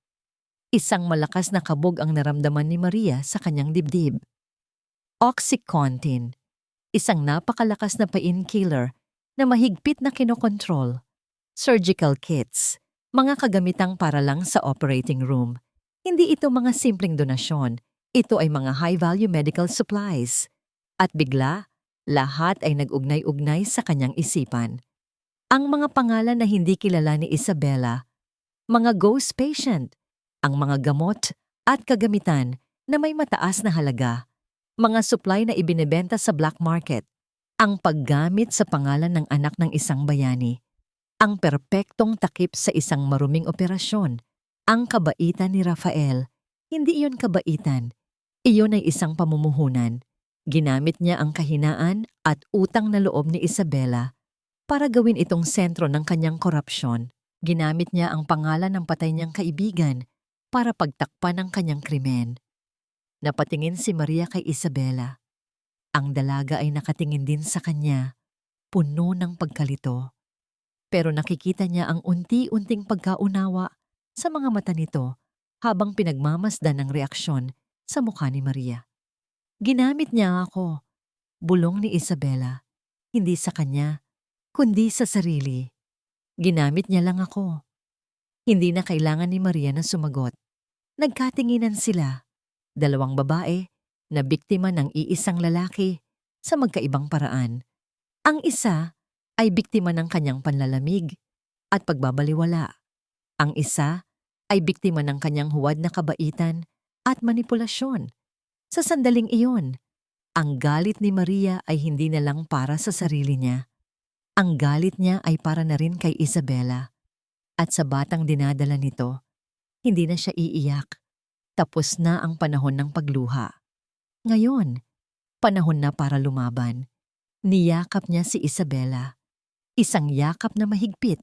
Isang malakas na kabog ang naramdaman ni Maria sa kanyang dibdib. OxyContin, isang napakalakas na painkiller na mahigpit na kinokontrol. Surgical kits, mga kagamitang para lang sa operating room. Hindi ito mga simpleng donasyon. Ito ay mga high-value medical supplies. At bigla, lahat ay nag-ugnay-ugnay sa kanyang isipan. Ang mga pangalan na hindi kilala ni Isabela, mga ghost patient, ang mga gamot at kagamitan na may mataas na halaga, mga supply na ibinebenta sa black market, ang paggamit sa pangalan ng anak ng isang bayani, ang perpektong takip sa isang maruming operasyon, ang kabaitan ni Rafael. Hindi iyon kabaitan, iyon ay isang pamumuhunan. Ginamit niya ang kahinaan at utang na loob ni Isabela para gawin itong sentro ng kanyang korupsyon. Ginamit niya ang pangalan ng patay niyang kaibigan para pagtakpan ang kanyang krimen. Napatingin si Maria kay Isabela. Ang dalaga ay nakatingin din sa kanya, puno ng pagkalito. Pero nakikita niya ang unti-unting pagkaunawa sa mga mata nito habang pinagmamasdan ng reaksyon sa mukha ni Maria. Ginamit niya ako, bulong ni Isabela, hindi sa kanya, kundi sa sarili. Ginamit niya lang ako. Hindi na kailangan ni Maria na sumagot. Nagkatinginan sila, dalawang babae na biktima ng iisang lalaki sa magkaibang paraan. Ang isa ay biktima ng kanyang panlalamig at pagbabaliwala. Ang isa ay biktima ng kanyang huwad na kabaitan at manipulasyon. Sa sandaling iyon, ang galit ni Maria ay hindi na lang para sa sarili niya. Ang galit niya ay para na rin kay Isabela. At sa batang dinadala nito, hindi na siya iiyak. Tapos na ang panahon ng pagluha. Ngayon, panahon na para lumaban. Niyakap niya si Isabela. Isang yakap na mahigpit.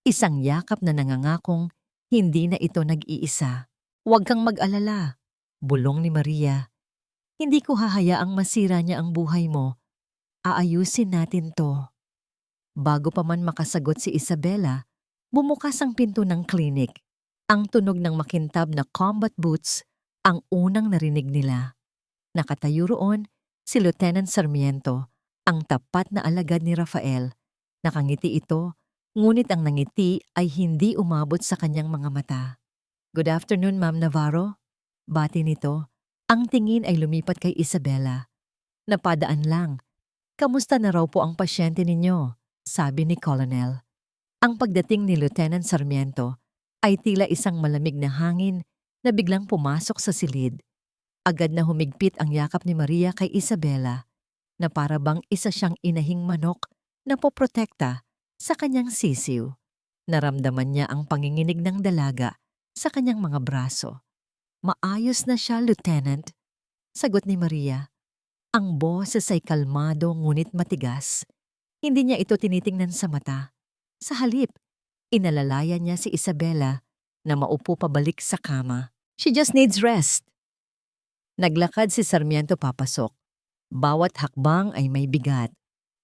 Isang yakap na nangangakong hindi na ito nag-iisa. Huwag kang mag-alala, bulong ni Maria. Hindi ko hahayaang masira niya ang buhay mo. Aayusin natin to. Bago pa man makasagot si Isabela, bumukas ang pinto ng klinik. Ang tunog ng makintab na combat boots ang unang narinig nila. Nakatayo roon si Lieutenant Sarmiento, ang tapat na alagad ni Rafael. Nakangiti ito, ngunit ang nangiti ay hindi umabot sa kanyang mga mata. Good afternoon, Ma'am Navarro. Bati nito. Ang tingin ay lumipat kay Isabela. Napadaan lang. Kamusta na raw po ang pasyente ninyo? Sabi ni Colonel. Ang pagdating ni Lieutenant Sarmiento ay tila isang malamig na hangin na biglang pumasok sa silid. Agad na humigpit ang yakap ni Maria kay Isabela na para bang isa siyang inahing manok na poprotekta sa kanyang sisiw. Naramdaman niya ang panginginig ng dalaga sa kanyang mga braso. Maayos na siya, Lieutenant. Sagot ni Maria. Ang boses ay kalmado ngunit matigas. Hindi niya ito tinitingnan sa mata. Sa halip, inalalayan niya si Isabela na maupo pabalik sa kama. She just needs rest. Naglakad si Sarmiento papasok. Bawat hakbang ay may bigat.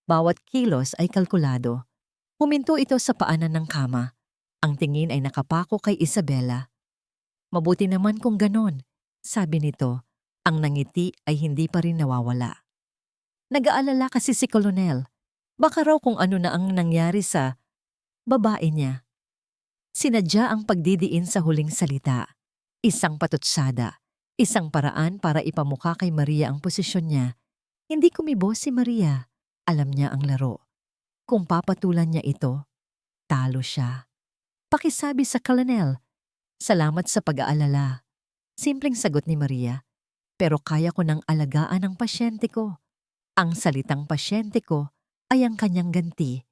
Bawat kilos ay kalkulado. Huminto ito sa paanan ng kama. Ang tingin ay nakapako kay Isabela. Mabuti naman kung ganon, sabi nito. Ang nangiti ay hindi pa rin nawawala. Nag-aalala kasi si Colonel. Baka raw kung ano na ang nangyari sa babae niya. Sinadya ang pagdidiin sa huling salita. Isang patutsada. Isang paraan para ipamukha kay Maria ang posisyon niya. Hindi kumibo si Maria. Alam niya ang laro. Kung papatulan niya ito, talo siya. Pakisabi sa Colonel, salamat sa pag-aalala. Simpleng sagot ni Maria. Pero kaya ko nang alagaan ang pasyente ko. Ang salitang pasyente ko ay ang kanyang ganti.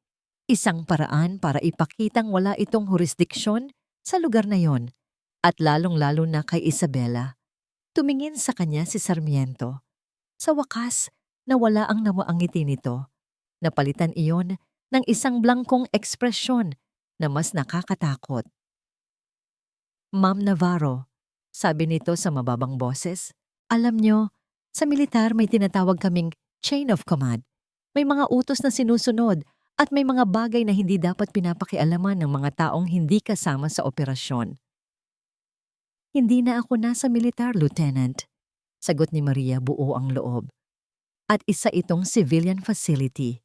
Isang paraan para ipakitang wala itong jurisdiksyon sa lugar na yon. At lalong-lalo na kay Isabela. Tumingin sa kanya si Sarmiento. Sa wakas, nawala ang nawaang ngiti nito. Napalitan iyon ng isang blangkong ekspresyon na mas nakakatakot. Ma'am Navarro, sabi nito sa mababang boses, alam nyo, sa militar may tinatawag kaming chain of command. May mga utos na sinusunod at may mga bagay na hindi dapat pinapakialaman ng mga taong hindi kasama sa operasyon. Hindi na ako nasa militar, Lieutenant. Sagot ni Maria buo ang loob. At isa itong civilian facility.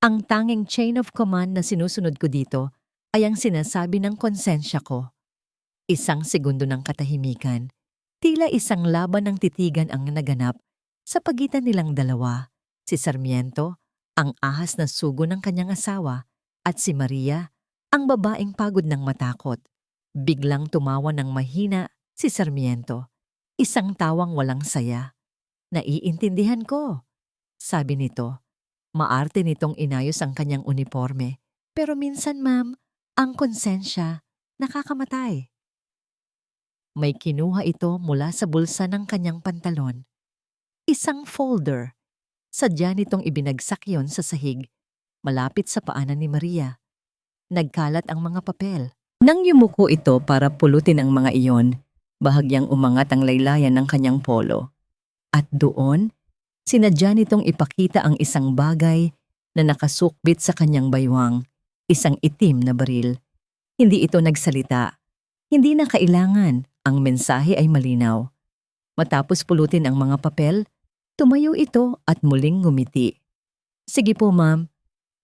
Ang tanging chain of command na sinusunod ko dito ay ang sinasabi ng konsensya ko. Isang segundo ng katahimikan, tila isang laban ng titigan ang naganap sa pagitan nilang dalawa, si Sarmiento, ang ahas na sugo ng kanyang asawa, at si Maria, ang babaeng pagod ng matakot. Biglang tumawa ng mahina si Sarmiento, isang tawang walang saya. Naiintindihan ko, sabi nito. Maarte nitong inayos ang kanyang uniforme, pero minsan ma'am, ang konsensya nakakamatay. May kinuha ito mula sa bulsa ng kanyang pantalon. Isang folder. Sadya nitong ibinagsak yon sa sahig, malapit sa paanan ni Maria. Nagkalat ang mga papel. Nang yumuko ito para pulutin ang mga iyon, bahagyang umangat ang laylayan ng kanyang polo. At doon, sinadya nitong ipakita ang isang bagay na nakasukbit sa kanyang baywang, isang itim na baril. Hindi ito nagsalita. Hindi na kailangan. Ang mensahe ay malinaw. Matapos pulutin ang mga papel, tumayo ito at muling ngumiti. Sige po ma'am,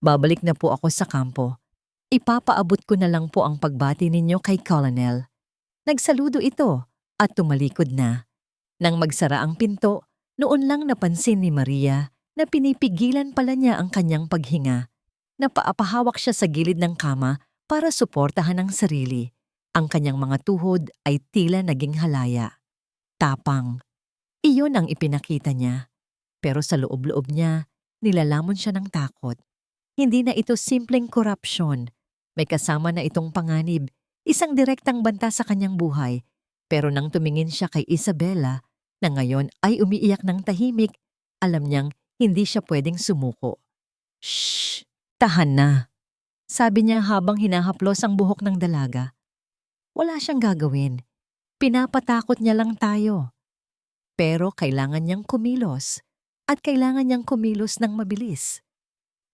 babalik na po ako sa kampo. Ipapaabot ko na lang po ang pagbati ninyo kay Colonel. Nagsaludo ito at tumalikod na. Nang magsara ang pinto, noon lang napansin ni Maria na pinipigilan pala niya ang kanyang paghinga. Napaapahawak siya sa gilid ng kama para suportahan ang sarili. Ang kanyang mga tuhod ay tila naging halaya. Tapang. Iyon ang ipinakita niya. Pero sa loob-loob niya, nilalamon siya ng takot. Hindi na ito simpleng korupsyon. May kasama na itong panganib, isang direktang banta sa kanyang buhay. Pero nang tumingin siya kay Isabela, na ngayon ay umiiyak ng tahimik, alam niyang hindi siya pwedeng sumuko. Shh! Tahan na! Sabi niya habang hinahaplos ang buhok ng dalaga. Wala siyang gagawin. Pinapatakot niya lang tayo. Pero kailangan niyang kumilos at kailangan niyang kumilos ng mabilis.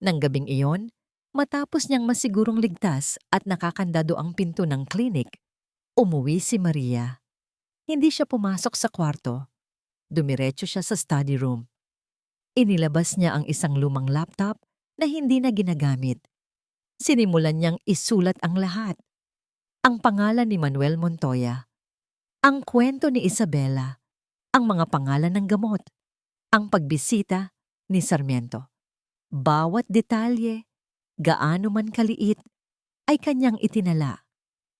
Nang gabing iyon, matapos niyang masigurong ligtas at nakakandado ang pinto ng klinik, umuwi si Maria. Hindi siya pumasok sa kwarto. Dumiretso siya sa study room. Inilabas niya ang isang lumang laptop na hindi na ginagamit. Sinimulan niyang isulat ang lahat. Ang pangalan ni Manuel Montoya, ang kwento ni Isabela, ang mga pangalan ng gamot, ang pagbisita ni Sarmiento. Bawat detalye, gaano man kaliit, ay kanyang itinala.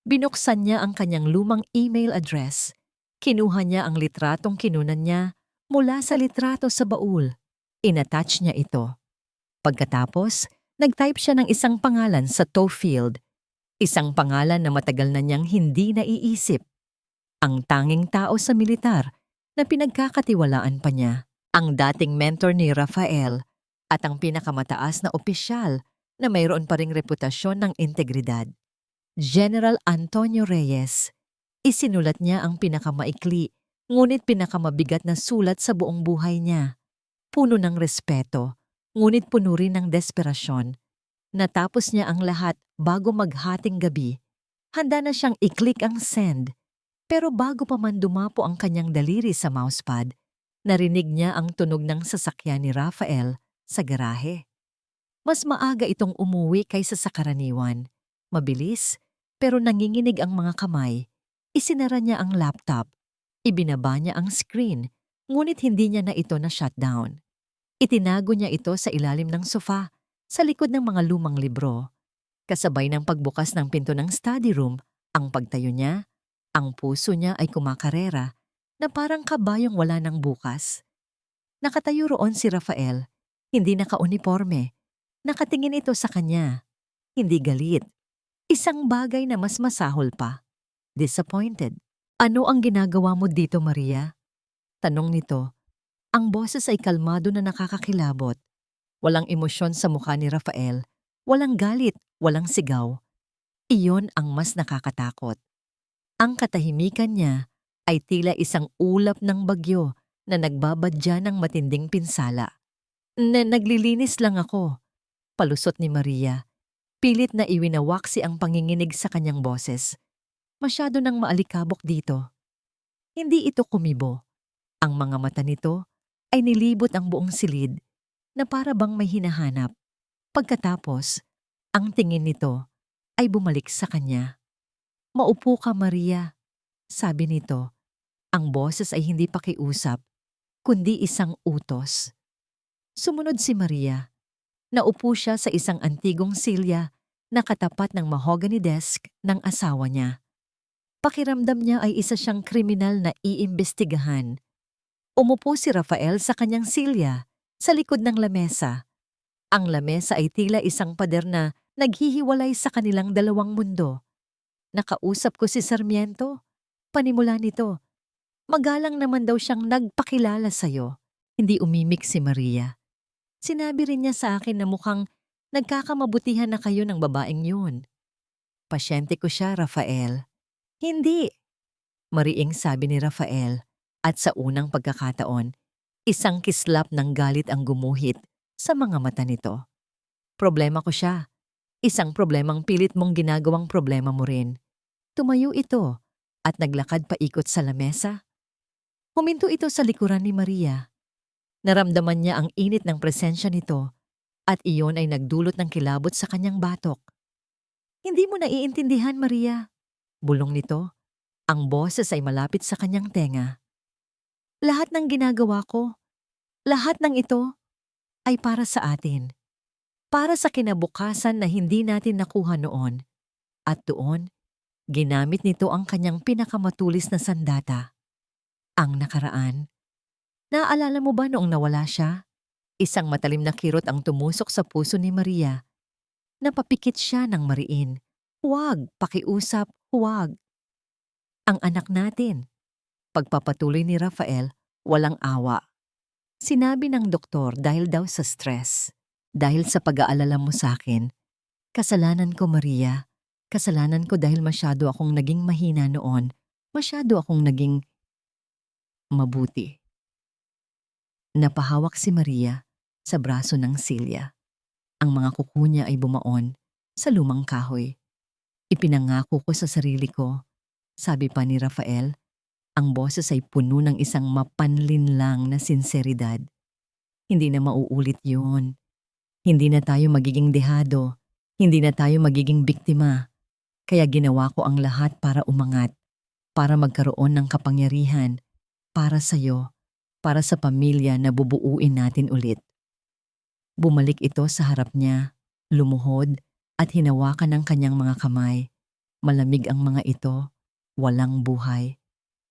Binuksan niya ang kanyang lumang email address. Kinuha niya ang litratong kinunan niya mula sa litrato sa baul. Inattach niya ito. Pagkatapos, nag-type siya ng isang pangalan sa toe field. Isang pangalan na matagal na niyang hindi naiisip. Ang tanging tao sa militar na pinagkakatiwalaan pa niya, ang dating mentor ni Rafael at ang pinakamataas na opisyal na mayroon pa ring reputasyon ng integridad. General Antonio Reyes. Isinulat niya ang pinakamaikli, ngunit pinakamabigat na sulat sa buong buhay niya. Puno ng respeto, ngunit puno rin ng desperasyon. Natapos niya ang lahat bago maghating gabi. Handa na siyang i-click ang send. Pero bago pa man dumapo ang kanyang daliri sa mousepad, narinig niya ang tunog ng sasakyan ni Rafael sa garahe. Mas maaga itong umuwi kaysa sa karaniwan. Mabilis, pero nanginginig ang mga kamay. Isinara niya ang laptop. Ibinaba niya ang screen, ngunit hindi niya na ito na-shutdown. Itinago niya ito sa ilalim ng sofa, sa likod ng mga lumang libro. Kasabay ng pagbukas ng pinto ng study room, ang pagtayo niya, ang puso niya ay kumakarera na parang kabayong wala ng bukas. Nakatayo roon si Rafael, hindi naka-uniforme. Nakatingin ito sa kanya, hindi galit. Isang bagay na mas masahol pa. Disappointed. Ano ang ginagawa mo dito, Maria? Tanong nito. Ang boses ay kalmado na nakakakilabot. Walang emosyon sa mukha ni Rafael. Walang galit, walang sigaw. Iyon ang mas nakakatakot. Ang katahimikan niya ay tila isang ulap ng bagyo na nagbabadya ng matinding pinsala. Naglilinis lang ako, palusot ni Maria. Pilit na iwinawaksi ang panginginig sa kanyang boses. Masyado nang maalikabok dito. Hindi ito kumibo. Ang mga mata nito ay nilibot ang buong silid na para bang may hinahanap. Pagkatapos, ang tingin nito ay bumalik sa kanya. "Maupo ka, Maria," sabi nito. Ang boses ay hindi pakiusap, kundi isang utos. Sumunod si Maria. Naupo siya sa isang antigong silya na katapat ng mahogany desk ng asawa niya. Pakiramdam niya ay isa siyang kriminal na iimbestigahan. Umupo si Rafael sa kanyang silya, sa likod ng lamesa. Ang lamesa ay tila isang pader na naghihiwalay sa kanilang dalawang mundo. "Nakausap ko si Sarmiento. Panimula nito, magalang naman daw siyang nagpakilala sa'yo." Hindi umimik si Maria. Sinabi rin niya sa akin na mukhang nagkakamabutihan na kayo ng babaeng yun. "Pasyente ko siya, Rafael." "Hindi," mariing sabi ni Rafael, at sa unang pagkakataon, isang kislap ng galit ang gumuhit sa mga mata nito. "Problema ko siya. Isang problemang pilit mong ginagawang problema mo rin." Tumayo ito at naglakad paikot sa lamesa. Huminto ito sa likuran ni Maria. Naramdaman niya ang init ng presensya nito at iyon ay nagdulot ng kilabot sa kanyang batok. "Hindi mo naiintindihan, Maria," bulong nito. Ang boses ay malapit sa kanyang tenga. "Lahat ng ginagawa ko, lahat ng ito, ay para sa atin. Para sa kinabukasan na hindi natin nakuha noon. At doon, ginamit nito ang kanyang pinakamatulis na sandata. Ang nakaraan. Naaalala mo ba noong nawala siya? Isang matalim na kirot ang tumusok sa puso ni Maria. Napapikit siya ng mariin. "Huwag, pakiusap, huwag." "Ang anak natin." Pagpapatuloy ni Rafael, walang awa. "Sinabi ng doktor dahil daw sa stress. Dahil sa pag-aalala mo sa akin. Kasalanan ko, Maria. Kasalanan ko dahil masyado akong naging mahina noon. Masyado akong naging mabuti." Napahawak si Maria sa braso ng silya. Ang mga kuko niya ay bumaon sa lumang kahoy. "Ipinangako ko sa sarili ko," sabi pa ni Rafael. Ang boses ay puno ng isang mapanlinlang na sinseridad. "Hindi na mauulit yun. Hindi na tayo magiging dehado. Hindi na tayo magiging biktima. Kaya ginawa ko ang lahat para umangat, para magkaroon ng kapangyarihan, para sa'yo, para sa pamilya na bubuuin natin ulit." Bumalik ito sa harap niya, lumuhod at hinawakan ng kanyang mga kamay. Malamig ang mga ito, walang buhay.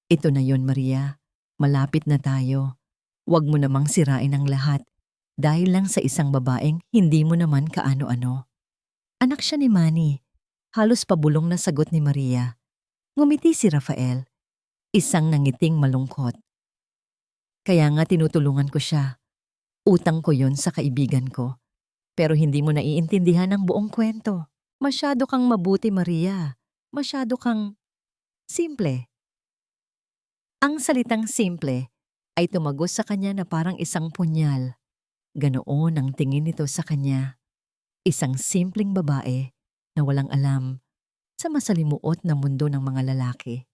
"Ito na yon, Maria. Malapit na tayo. Huwag mo namang sirain ang lahat dahil lang sa isang babaeng hindi mo naman kaano-ano." "Anak siya ni Manny." Halos pabulong na sagot ni Maria. Ngumiti si Rafael, isang nangiting malungkot. "Kaya nga tinutulungan ko siya. Utang ko yon sa kaibigan ko. Pero hindi mo naiintindihan ang buong kwento. Masyado kang mabuti, Maria. Masyado kang simple." Ang salitang simple ay tumagos sa kanya na parang isang punyal. Ganoon ang tingin nito sa kanya. Isang simpleng babae na walang alam sa masalimuot na mundo ng mga lalaki.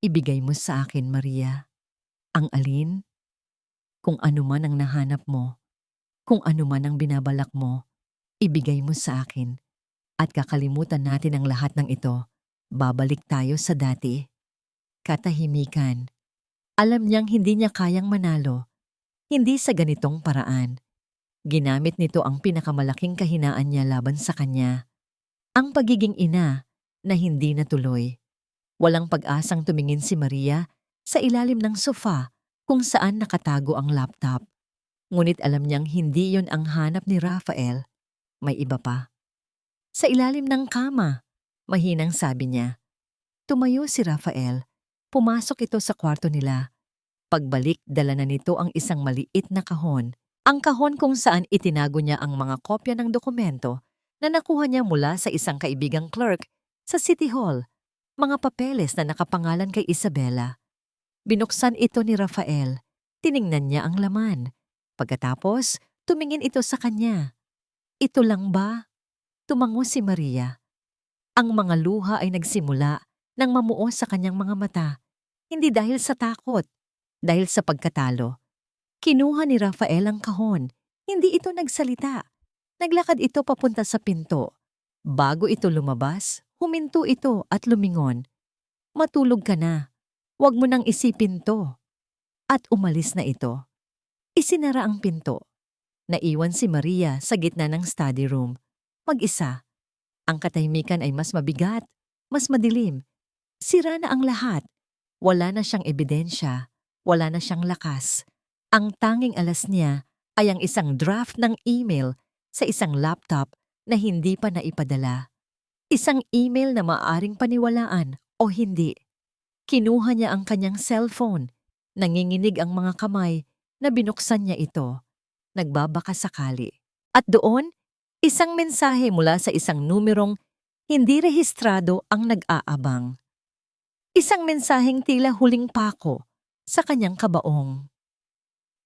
"Ibigay mo sa akin, Maria." "Ang alin?" "Kung ano man ang nahanap mo, kung ano man ang binabalak mo, ibigay mo sa akin. At kakalimutan natin ang lahat ng ito. Babalik tayo sa dati." Katahimikan. Alam niyang hindi niya kayang manalo. Hindi sa ganitong paraan. Ginamit nito ang pinakamalaking kahinaan niya laban sa kanya. Ang pagiging ina na hindi natuloy. Walang pag-asang tumingin si Maria sa ilalim ng sofa kung saan nakatago ang laptop. Ngunit alam niyang hindi yon ang hanap ni Rafael. May iba pa. Sa ilalim ng kama, mahinang sabi niya. Tumayo si Rafael. Pumasok ito sa kwarto nila. Pagbalik, dala na nito ang isang maliit na kahon. Ang kahon kung saan itinago niya ang mga kopya ng dokumento na nakuha niya mula sa isang kaibigang clerk sa City Hall, mga papeles na nakapangalan kay Isabela. Binuksan ito ni Rafael. Tiningnan niya ang laman. Pagkatapos, tumingin ito sa kanya. Ito lang ba? Tumango si Maria. Ang mga luha ay nagsimula nang mamuo sa kanyang mga mata. Hindi dahil sa takot, dahil sa pagkatalo. Kinuha ni Rafael ang kahon. Hindi ito nagsalita. Naglakad ito papunta sa pinto. Bago ito lumabas, huminto ito at lumingon. Matulog ka na. Huwag mo nang isipin to. At umalis na ito. Isinara ang pinto. Naiwan si Maria sa gitna ng study room. Mag-isa. Ang katahimikan ay mas mabigat, mas madilim. Sira na ang lahat. Wala na siyang ebidensya. Wala na siyang lakas. Ang tanging alas niya ay ang isang draft ng email sa isang laptop na hindi pa naipadala. Isang email na maaaring paniwalaan o hindi. Kinuha niya ang kanyang cellphone. Nanginginig ang mga kamay na binuksan niya ito. Nagbabaka sakali. At doon, isang mensahe mula sa isang numerong hindi rehistrado ang nag-aabang. Isang mensaheng tila huling pako sa kanyang kabaong.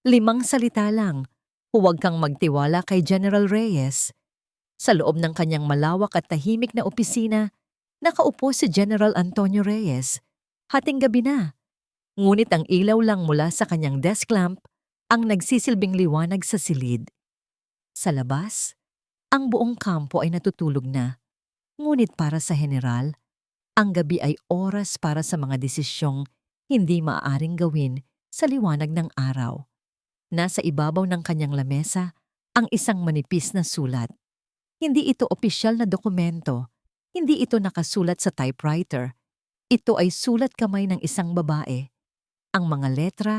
5 salita lang, huwag kang magtiwala kay General Reyes. Sa loob ng kanyang malawak at tahimik na opisina, nakaupo si General Antonio Reyes. Hating gabi na. Ngunit ang ilaw lang mula sa kanyang desk lamp ang nagsisilbing liwanag sa silid. Sa labas, ang buong kampo ay natutulog na. Ngunit para sa general, ang gabi ay oras para sa mga desisyong hindi maaaring gawin sa liwanag ng araw. Nasa ibabaw ng kanyang lamesa ang isang manipis na sulat. Hindi ito opisyal na dokumento. Hindi ito nakasulat sa typewriter. Ito ay sulat kamay ng isang babae. Ang mga letra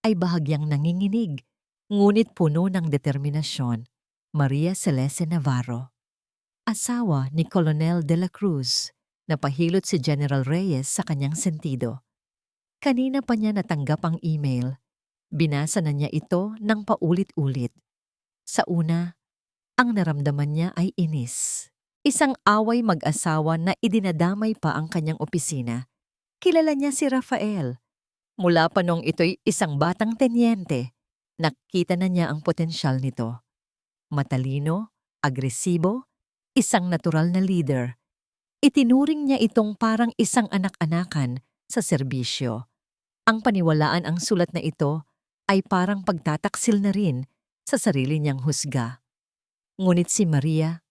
ay bahagyang nanginginig, ngunit puno ng determinasyon. Maria Celeste Navarro. Asawa ni Colonel de la Cruz, napahilot si General Reyes sa kanyang sentido. Kanina pa niya natanggap ang email. Binasa na niya ito ng paulit-ulit. Sa una, ang naramdaman niya ay inis. Isang away mag-asawa na idinadamay pa ang kanyang opisina. Kilala niya si Rafael. Mula pa nung ito'y isang batang tenyente, nakita na niya ang potensyal nito. Matalino, agresibo, isang natural na leader. Itinuring niya itong parang isang anak-anakan sa serbisyo. Ang paniwalaan ang sulat na ito ay parang pagtataksil na rin sa sarili niyang husga. Ngunit si Maria,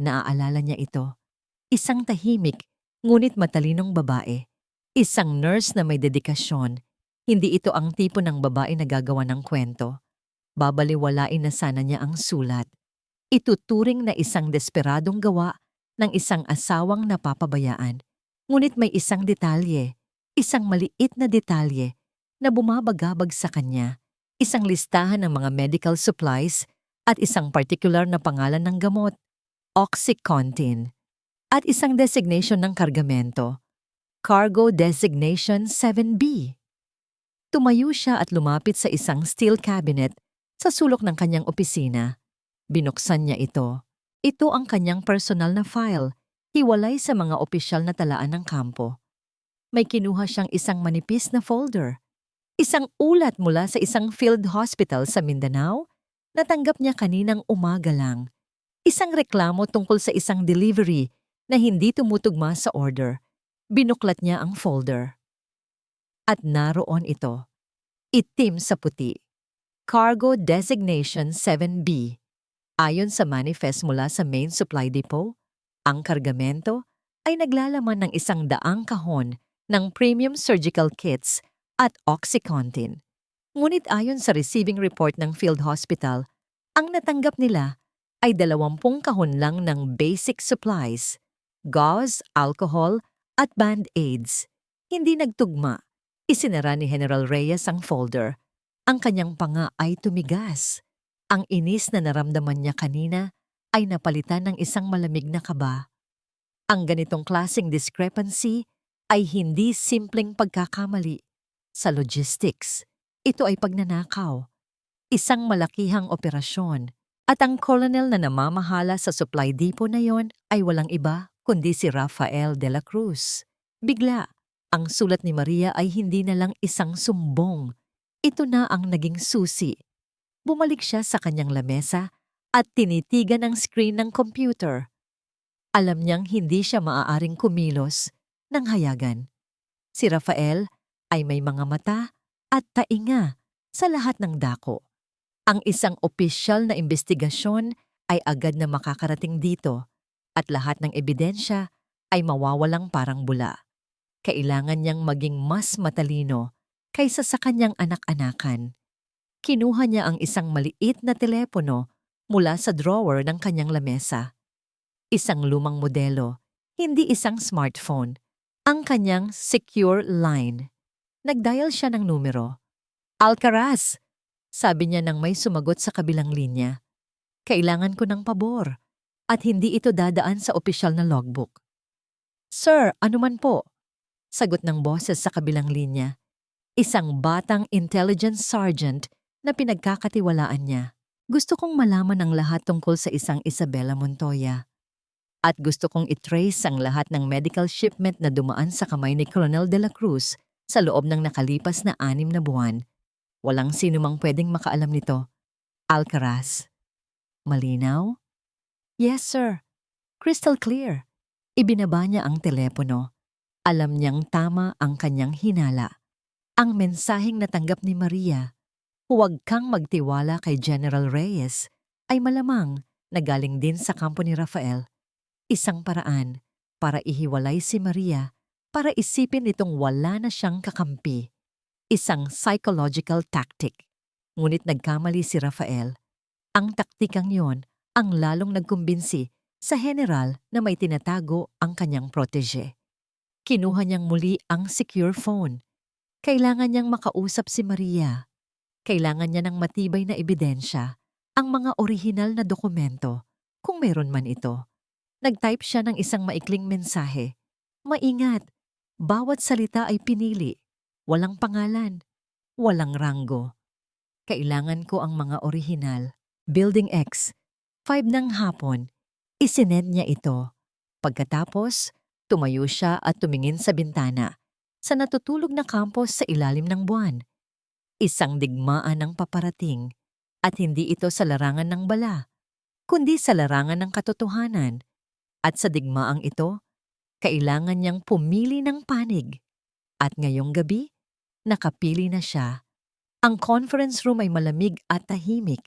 naaalala niya ito, isang tahimik ngunit matalinong babae, isang nurse na may dedikasyon. Hindi ito ang tipo ng babae na gagawa ng kwento. Babaliwalain na sana niya ang sulat. Ituturing na isang desperadong gawa ng isang asawang napapabayaan. Ngunit may isang detalye, isang maliit na detalye na bumabagabag sa kanya. Isang listahan ng mga medical supplies at isang particular na pangalan ng gamot, OxyContin, at isang designation ng kargamento, Cargo Designation 7B. Tumayo siya at lumapit sa isang steel cabinet sa sulok ng kanyang opisina. Binuksan niya ito. Ito ang kanyang personal na file, hiwalay sa mga opisyal na talaan ng kampo. May kinuha siyang isang manipis na folder. Isang ulat mula sa isang field hospital sa Mindanao, natanggap niya kaninang umaga lang. Isang reklamo tungkol sa isang delivery na hindi tumutugma sa order. Binuklat niya ang folder. At naroon ito. Itim sa puti. Cargo Designation 7B. Ayon sa manifest mula sa main supply depot, ang kargamento ay naglalaman ng 100 kahon ng premium surgical kits at OxyContin. Ngunit ayon sa receiving report ng field hospital, ang natanggap nila ay 20 kahon lang ng basic supplies, gauze, alcohol at band-aids. Hindi nagtugma. Isinara ni General Reyes ang folder. Ang kanyang panga ay tumigas. Ang inis na naramdaman niya kanina ay napalitan ng isang malamig na kaba. Ang ganitong klaseng discrepancy ay hindi simpleng pagkakamali. Sa logistics, Ito ay pagnanakaw, isang malakihang operasyon. At ang colonel na namamahala sa supply depot na yon ay walang iba kundi si Rafael de la Cruz. Bigla, ang sulat ni Maria ay hindi na lang isang sumbong. Ito na ang naging susi. Bumalik siya sa kanyang lamesa at tinitigan ang screen ng computer. Alam niyang hindi siya maaaring kumilos ng hayagan. Si Rafael ay may mga mata at tainga sa lahat ng dako. Ang isang opisyal na investigasyon ay agad na makakarating dito at lahat ng ebidensya ay mawawalang parang bula. Kailangan niyang maging mas matalino kaysa sa kanyang anak-anakan. Kinuha niya ang isang maliit na telepono mula sa drawer ng kanyang lamesa. Isang lumang modelo, hindi isang smartphone. Ang kanyang secure line. Nagdial siya ng numero. Alcaraz! Sabi niya nang may sumagot sa kabilang linya. Kailangan ko ng pabor at hindi ito dadaan sa opisyal na logbook. Sir, anuman po? Sagot ng boses sa kabilang linya. Isang batang intelligence sergeant na pinagkakatiwalaan niya. Gusto kong malaman ang lahat tungkol sa isang Isabela Montoya. At gusto kong itrace ang lahat ng medical shipment na dumaan sa kamay ni Colonel de la Cruz sa loob ng nakalipas na 6 na buwan. Walang sino mang pwedeng makaalam nito. Alcaraz. Malinaw? Yes, sir. Crystal clear. Ibinaba niya ang telepono. Alam niyang tama ang kanyang hinala. Ang mensaheng natanggap ni Maria, huwag kang magtiwala kay General Reyes, ay malamang na galing din sa kampo ni Rafael. Isang paraan para ihiwalay si Maria para isipin nitong wala na siyang kakampi. Isang psychological tactic. Ngunit nagkamali si Rafael. Ang taktikang yon ang lalong nagkumbinsi sa general na may tinatago ang kanyang protege. Kinuha niyang muli ang secure phone. Kailangan niyang makausap si Maria. Kailangan niya ng matibay na ebidensya, ang mga orihinal na dokumento, kung meron man ito. Nag-type siya ng isang maikling mensahe. Maingat, bawat salita ay pinili. Walang pangalan, walang ranggo. Kailangan ko ang mga orihinal. Building X, 5 ng hapon. Isinend niya ito. Pagkatapos, tumayo siya at tumingin sa bintana sa natutulog na campus sa ilalim ng buwan. Isang digmaan ang paparating at hindi ito sa larangan ng bala, kundi sa larangan ng katotohanan. At sa digmaang ito, kailangan niyang pumili ng panig. At ngayong gabi, nakapili na siya. Ang conference room ay malamig at tahimik.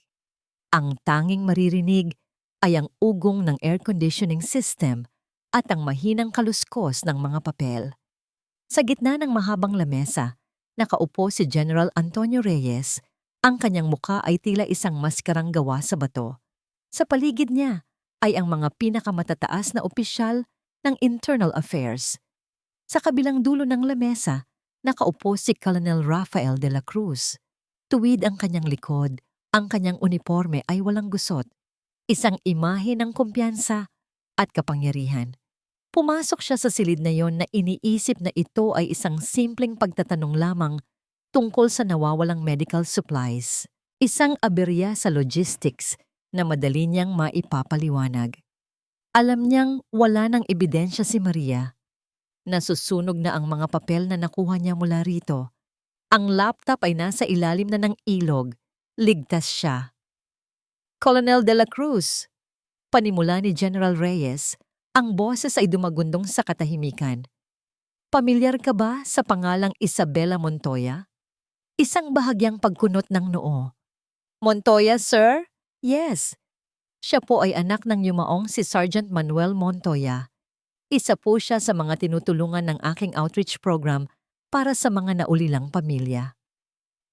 Ang tanging maririnig ay ang ugong ng air conditioning system at ang mahinang kaluskos ng mga papel. Sa gitna ng mahabang lamesa, nakaupo si General Antonio Reyes. Ang kanyang muka ay tila isang maskarang gawa sa bato. Sa paligid niya ay ang mga pinakamatataas na opisyal ng Internal Affairs. Sa kabilang dulo ng lamesa, nakaupo si Colonel Rafael de la Cruz. Tuwid ang kanyang likod, ang kanyang uniforme ay walang gusot. Isang imahe ng kumpiyansa at kapangyarihan. Pumasok siya sa silid na yon na iniisip na ito ay isang simpleng pagtatanong lamang tungkol sa nawawalang medical supplies. Isang aberya sa logistics na madali niyang maipapaliwanag. Alam niyang wala ng ebidensya si Maria. Nasusunog na ang mga papel na nakuha niya mula rito. Ang laptop ay nasa ilalim na ng ilog. Ligtas siya. Colonel de la Cruz. Panimula ni General Reyes, ang boses ay dumagundong sa katahimikan. Pamilyar ka ba sa pangalang Isabela Montoya? Isang bahagyang pagkunot ng noo. Montoya, sir? Yes. Siya po ay anak ng yumaong si Sergeant Manuel Montoya. Isa po siya sa mga tinutulungan ng aking outreach program para sa mga naulilang pamilya.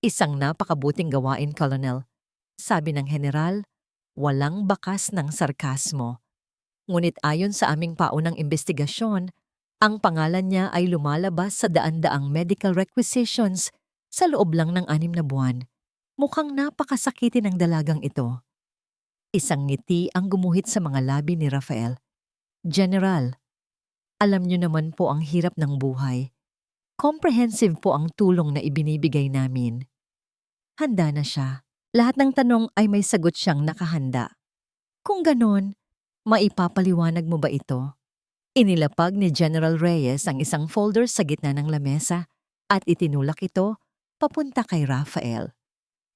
Isang napakabuting gawain, Colonel. Sabi ng general, walang bakas ng sarkasmo. Ngunit ayon sa aming paunang investigasyon, ang pangalan niya ay lumalabas sa daan-daang medical requisitions sa loob lang ng 6 na buwan. Mukhang napakasakitin ng dalagang ito. Isang ngiti ang gumuhit sa mga labi ni Rafael. General, alam niyo naman po ang hirap ng buhay. Comprehensive po ang tulong na ibinibigay namin. handa na siya. Lahat ng tanong ay may sagot siyang nakahanda. Kung ganon, maipapaliwanag mo ba ito? Inilapag ni General Reyes ang isang folder sa gitna ng lamesa at itinulak ito papunta kay Rafael.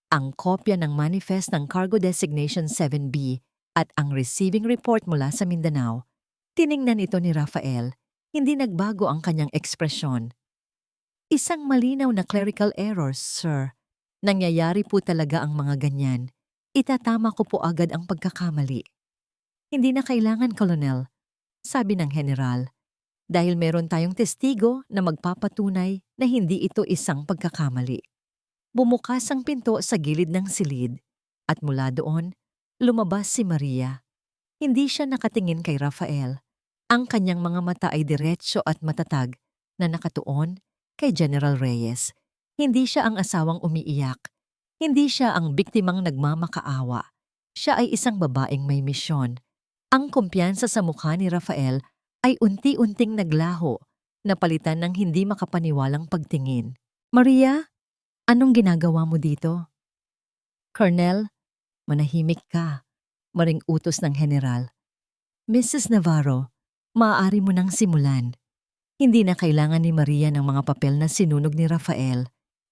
Ang kopya ng manifest ng Cargo Designation 7B at ang receiving report mula sa Mindanao, tiningnan ito ni Rafael, hindi nagbago ang kanyang ekspresyon. Isang malinaw na clerical error, sir. Nangyayari po talaga ang mga ganyan. Itatama ko po agad ang pagkakamali. Hindi na kailangan, Colonel, sabi ng general, dahil meron tayong testigo na magpapatunay na hindi ito isang pagkakamali. Bumukas ang pinto sa gilid ng silid at mula doon, lumabas si Maria. Hindi siya nakatingin kay Rafael. Ang kanyang mga mata ay diretso at matatag na nakatuon kay General Reyes. Hindi siya ang asawang umiiyak. Hindi siya ang biktimang nagmamakaawa. Siya ay isang babaeng may misyon. Ang kumpiyansa sa mukha ni Rafael ay unti-unting naglaho, napalitan ng hindi makapaniwalang pagtingin. Maria, anong ginagawa mo dito? Colonel, manahimik ka, maring utos ng general. Mrs. Navarro, maaari mo nang simulan. Hindi na kailangan ni Maria ng mga papel na sinunog ni Rafael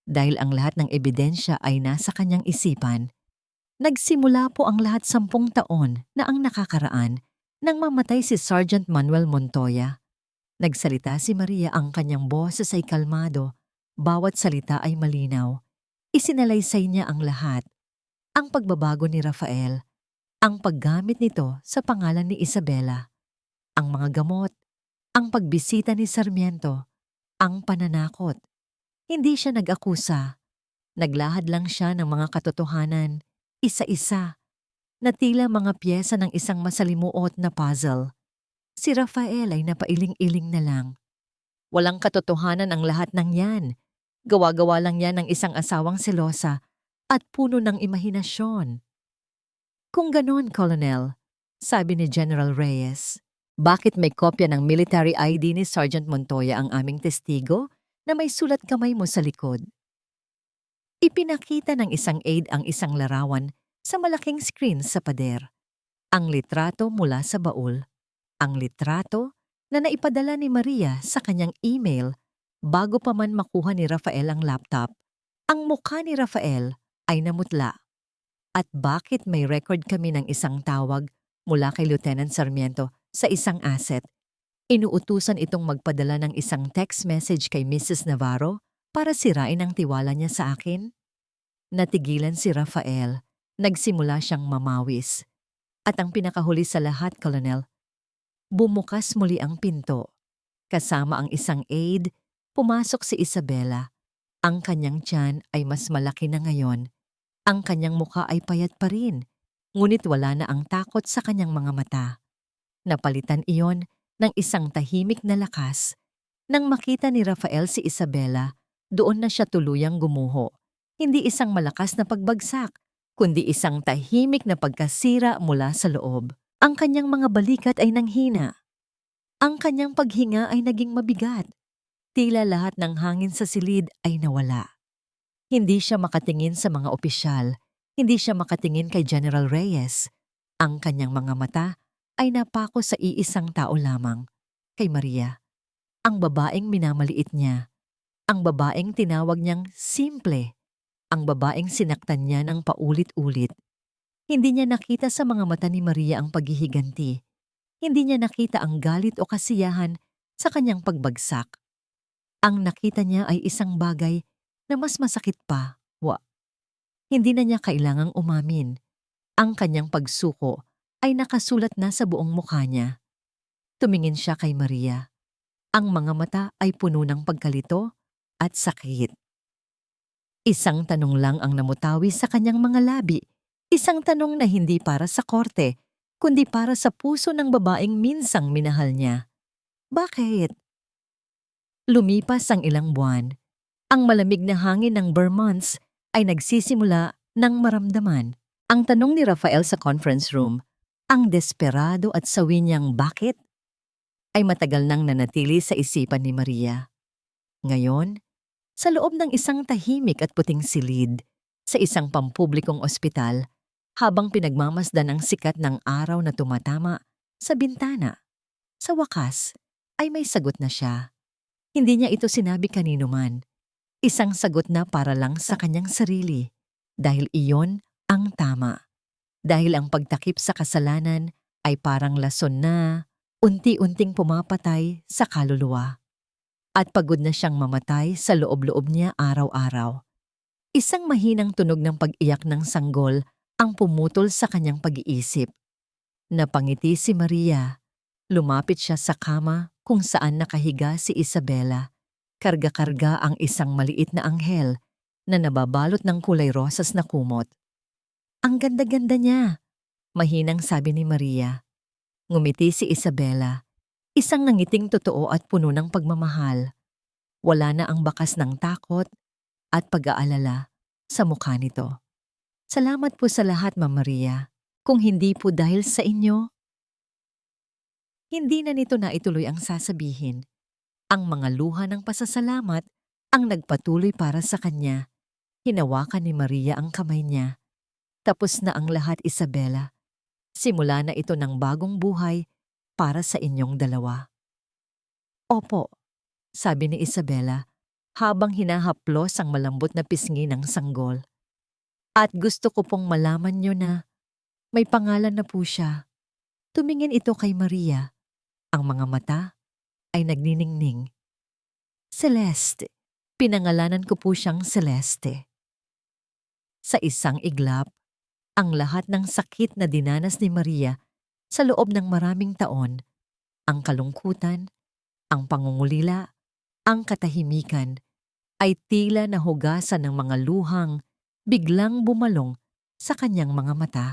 dahil ang lahat ng ebidensya ay nasa kanyang isipan. Nagsimula po ang lahat 10 taon na ang nakakaraan nang mamatay si Sergeant Manuel Montoya. Nagsalita si Maria, ang kanyang boses ay kalmado, bawat salita ay malinaw. Isinalaysay niya ang lahat. Ang pagbabago ni Rafael, ang paggamit nito sa pangalan ni Isabela, ang mga gamot, ang pagbisita ni Sarmiento, ang pananakot. Hindi siya nag-akusa. Naglahad lang siya ng mga katotohanan, isa-isa, na tila mga piyesa ng isang masalimuot na puzzle. Si Rafael ay napailing-iling na lang. Walang katotohanan ang lahat ng yan. Gawa-gawa lang yan ng isang asawang selosa at puno ng imahinasyon. Kung ganon, Colonel, sabi ni General Reyes, bakit may kopya ng military ID ni Sergeant Montoya ang aming testigo na may sulat kamay mo sa likod? Ipinakita ng isang aide ang isang larawan sa malaking screen sa pader. Ang litrato mula sa baul. Ang litrato na naipadala ni Maria sa kanyang email bago pa man makuha ni Rafael ang laptop. Ang mukha ni Rafael ay namutla. At bakit may record kami ng isang tawag mula kay Lieutenant Sarmiento sa isang asset? Inuutusan itong magpadala ng isang text message kay Mrs. Navarro para sirain ang tiwala niya sa akin? Natigilan si Rafael. Nagsimula siyang mamawis. At ang pinakahuli sa lahat, Colonel, bumukas muli ang pinto. Kasama ang isang aide, pumasok si Isabela. Ang kanyang tiyan ay mas malaki na ngayon. Ang kanyang mukha ay payat pa rin, ngunit wala na ang takot sa kanyang mga mata. Napalitan iyon ng isang tahimik na lakas. Nang makita ni Rafael si Isabela, doon na siya tuluyang gumuho. Hindi isang malakas na pagbagsak, kundi isang tahimik na pagkasira mula sa loob. Ang kanyang mga balikat ay nanghina. Ang kanyang paghinga ay naging mabigat. Tila lahat ng hangin sa silid ay nawala. Hindi siya makatingin sa mga opisyal. Hindi siya makatingin kay General Reyes. Ang kanyang mga mata ay napako sa iisang tao lamang, kay Maria. Ang babaeng minamaliit niya. Ang babaeng tinawag niyang simple. Ang babaeng sinaktan niya ng paulit-ulit. Hindi niya nakita sa mga mata ni Maria ang paghihiganti. Hindi niya nakita ang galit o kasiyahan sa kanyang pagbagsak. Ang nakita niya ay isang bagay na mas masakit pa. Hindi na niya kailangang umamin. Ang kanyang pagsuko ay nakasulat na sa buong mukha niya. Tumingin siya kay Maria. Ang mga mata ay puno ng pagkalito at sakit. Isang tanong lang ang namutawi sa kanyang mga labi. Isang tanong na hindi para sa korte, kundi para sa puso ng babaeng minsang minahal niya. Bakit? Lumipas ang ilang buwan. Ang malamig na hangin ng Vermonts ay nagsisimula ng maramdaman. Ang tanong ni Rafael sa conference room, ang desperado at sawi niyang bakit, ay matagal nang nanatili sa isipan ni Maria. Ngayon, sa loob ng isang tahimik at puting silid, Sa isang pampublikong ospital, habang pinagmamasdan ang sikat ng araw na tumatama sa bintana, sa wakas ay may sagot na siya. Hindi niya ito sinabi kanino man. Isang sagot na para lang sa kanyang sarili. Dahil iyon ang tama. Dahil ang pagtakip sa kasalanan ay parang lason na unti-unting pumapatay sa kaluluwa. At pagod na siyang mamatay sa loob-loob niya araw-araw. Isang mahinang tunog ng pag-iyak ng sanggol ang pumutol sa kanyang pag-iisip. Napangiti si Maria. Lumapit siya sa kama kung saan nakahiga si Isabela. Karga-karga ang isang maliit na anghel na nababalot ng kulay rosas na kumot. Ang ganda-ganda niya, mahinang sabi ni Maria. Ngumiti si Isabela, isang nangiting totoo at puno ng pagmamahal. Wala na ang bakas ng takot at pag-aalala sa mukha nito. Salamat po sa lahat, Ma'am Maria. Kung hindi po dahil sa inyo, hindi na nito na ituloy ang sasabihin. Ang mga luha ng pasasalamat ang nagpatuloy para sa kanya. Hinawakan ni Maria ang kamay niya. Tapos na ang lahat, Isabela. Simula na ito ng bagong buhay para sa inyong dalawa. Opo, sabi ni Isabela habang hinahaplos ang malambot na pisngi ng sanggol. At gusto ko pong malaman niyo na may pangalan na po siya. Tumingin ito kay Maria. Ang mga mata ay nagniningning. Celeste. Pinangalanan ko po siyang Celeste. Sa isang iglap, ang lahat ng sakit na dinanas ni Maria sa loob ng maraming taon, ang kalungkutan, ang pangungulila, ang katahimikan, ay tila nahugasan ng mga luhang biglang bumalong sa kanyang mga mata.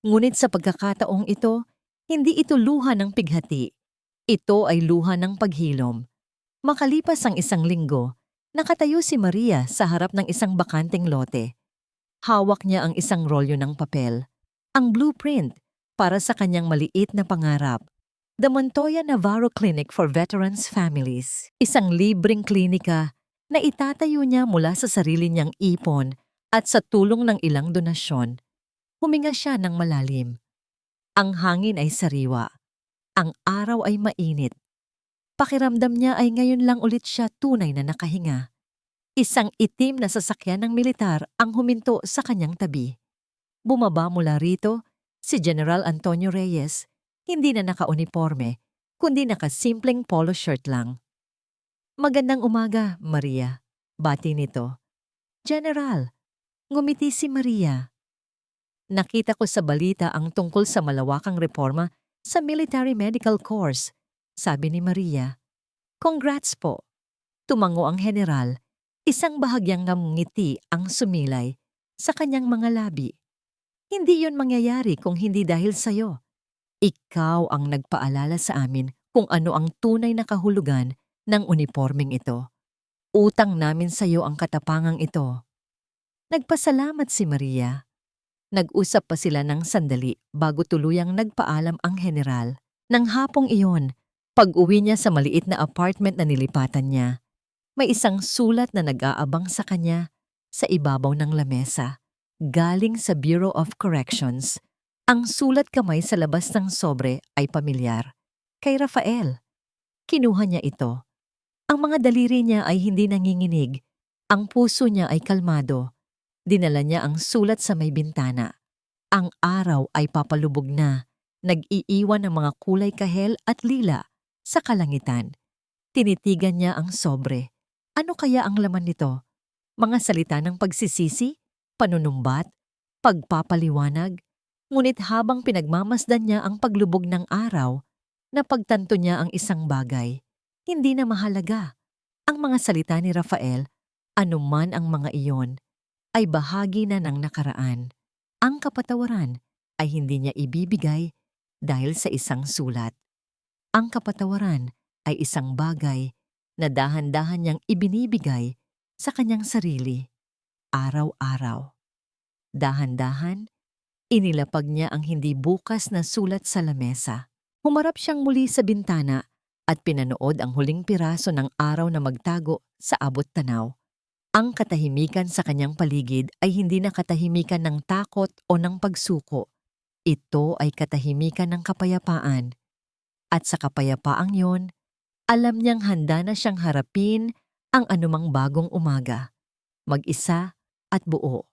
Ngunit sa pagkakataong ito, hindi ito luha ng pighati. Ito ay luha ng paghilom. Makalipas ang isang linggo, nakatayo si Maria sa harap ng isang bakanteng lote. Hawak niya ang isang rolyo ng papel, ang blueprint para sa kanyang maliit na pangarap. The Montoya Navarro Clinic for Veterans Families. Isang libreng klinika na itatayo niya mula sa sarili niyang ipon at sa tulong ng ilang donasyon. Huminga siya ng malalim. Ang hangin ay sariwa. Ang araw ay mainit. Pakiramdam niya ay ngayon lang ulit siya tunay na nakahinga. Isang itim na sasakyan ng militar ang huminto sa kanyang tabi. Bumaba mula rito si General Antonio Reyes, hindi na naka-uniforme, kundi nakasimpleng polo shirt lang. Magandang umaga, Maria. Bati nito. General, ngumiti si Maria. Nakita ko sa balita ang tungkol sa malawakang reforma sa military medical course, sabi ni Maria. Congrats po. Tumango ang general, isang bahagyang ngiti ang sumilay sa kanyang mga labi. Hindi yon mangyayari kung hindi dahil sa'yo. Ikaw ang nagpaalala sa amin kung ano ang tunay na kahulugan ng uniforming ito. Utang namin sa'yo ang katapangang ito. Nagpasalamat si Maria. Nag-usap pa sila ng sandali bago tuluyang nagpaalam ang general. Nang hapong iyon, pag-uwi niya sa maliit na apartment na nilipatan niya, may isang sulat na nag-aabang sa kanya sa ibabaw ng lamesa. Galing sa Bureau of Corrections. Ang sulat kamay sa labas ng sobre ay pamilyar. Kay Rafael. Kinuha niya ito. Ang mga daliri niya ay hindi nanginginig. Ang puso niya ay kalmado. Dinala niya ang sulat sa may bintana. Ang araw ay papalubog na. Nag-iiwan ng mga kulay kahel at lila sa kalangitan. Tinitigan niya ang sobre. Ano kaya ang laman nito? Mga salita ng pagsisisi, panunumbat, pagpapaliwanag. Ngunit habang pinagmamasdan niya ang paglubog ng araw, napagtanto niya ang isang bagay. Hindi na mahalaga. Ang mga salita ni Rafael, anuman ang mga iyon, ay bahagi na ng nakaraan. Ang kapatawaran ay hindi niya ibibigay dahil sa isang sulat. Ang kapatawaran ay isang bagay na dahan-dahan niyang ibinibigay sa kanyang sarili, araw-araw. Dahan-dahan, inilapag niya ang hindi bukas na sulat sa lamesa. Humarap siyang muli sa bintana at pinanood ang huling piraso ng araw na magtago sa abot tanaw. Ang katahimikan sa kanyang paligid ay hindi na katahimikan ng takot o ng pagsuko. Ito ay katahimikan ng kapayapaan. At sa kapayapaang yon, alam niyang handa na siyang harapin ang anumang bagong umaga, mag-isa at buo.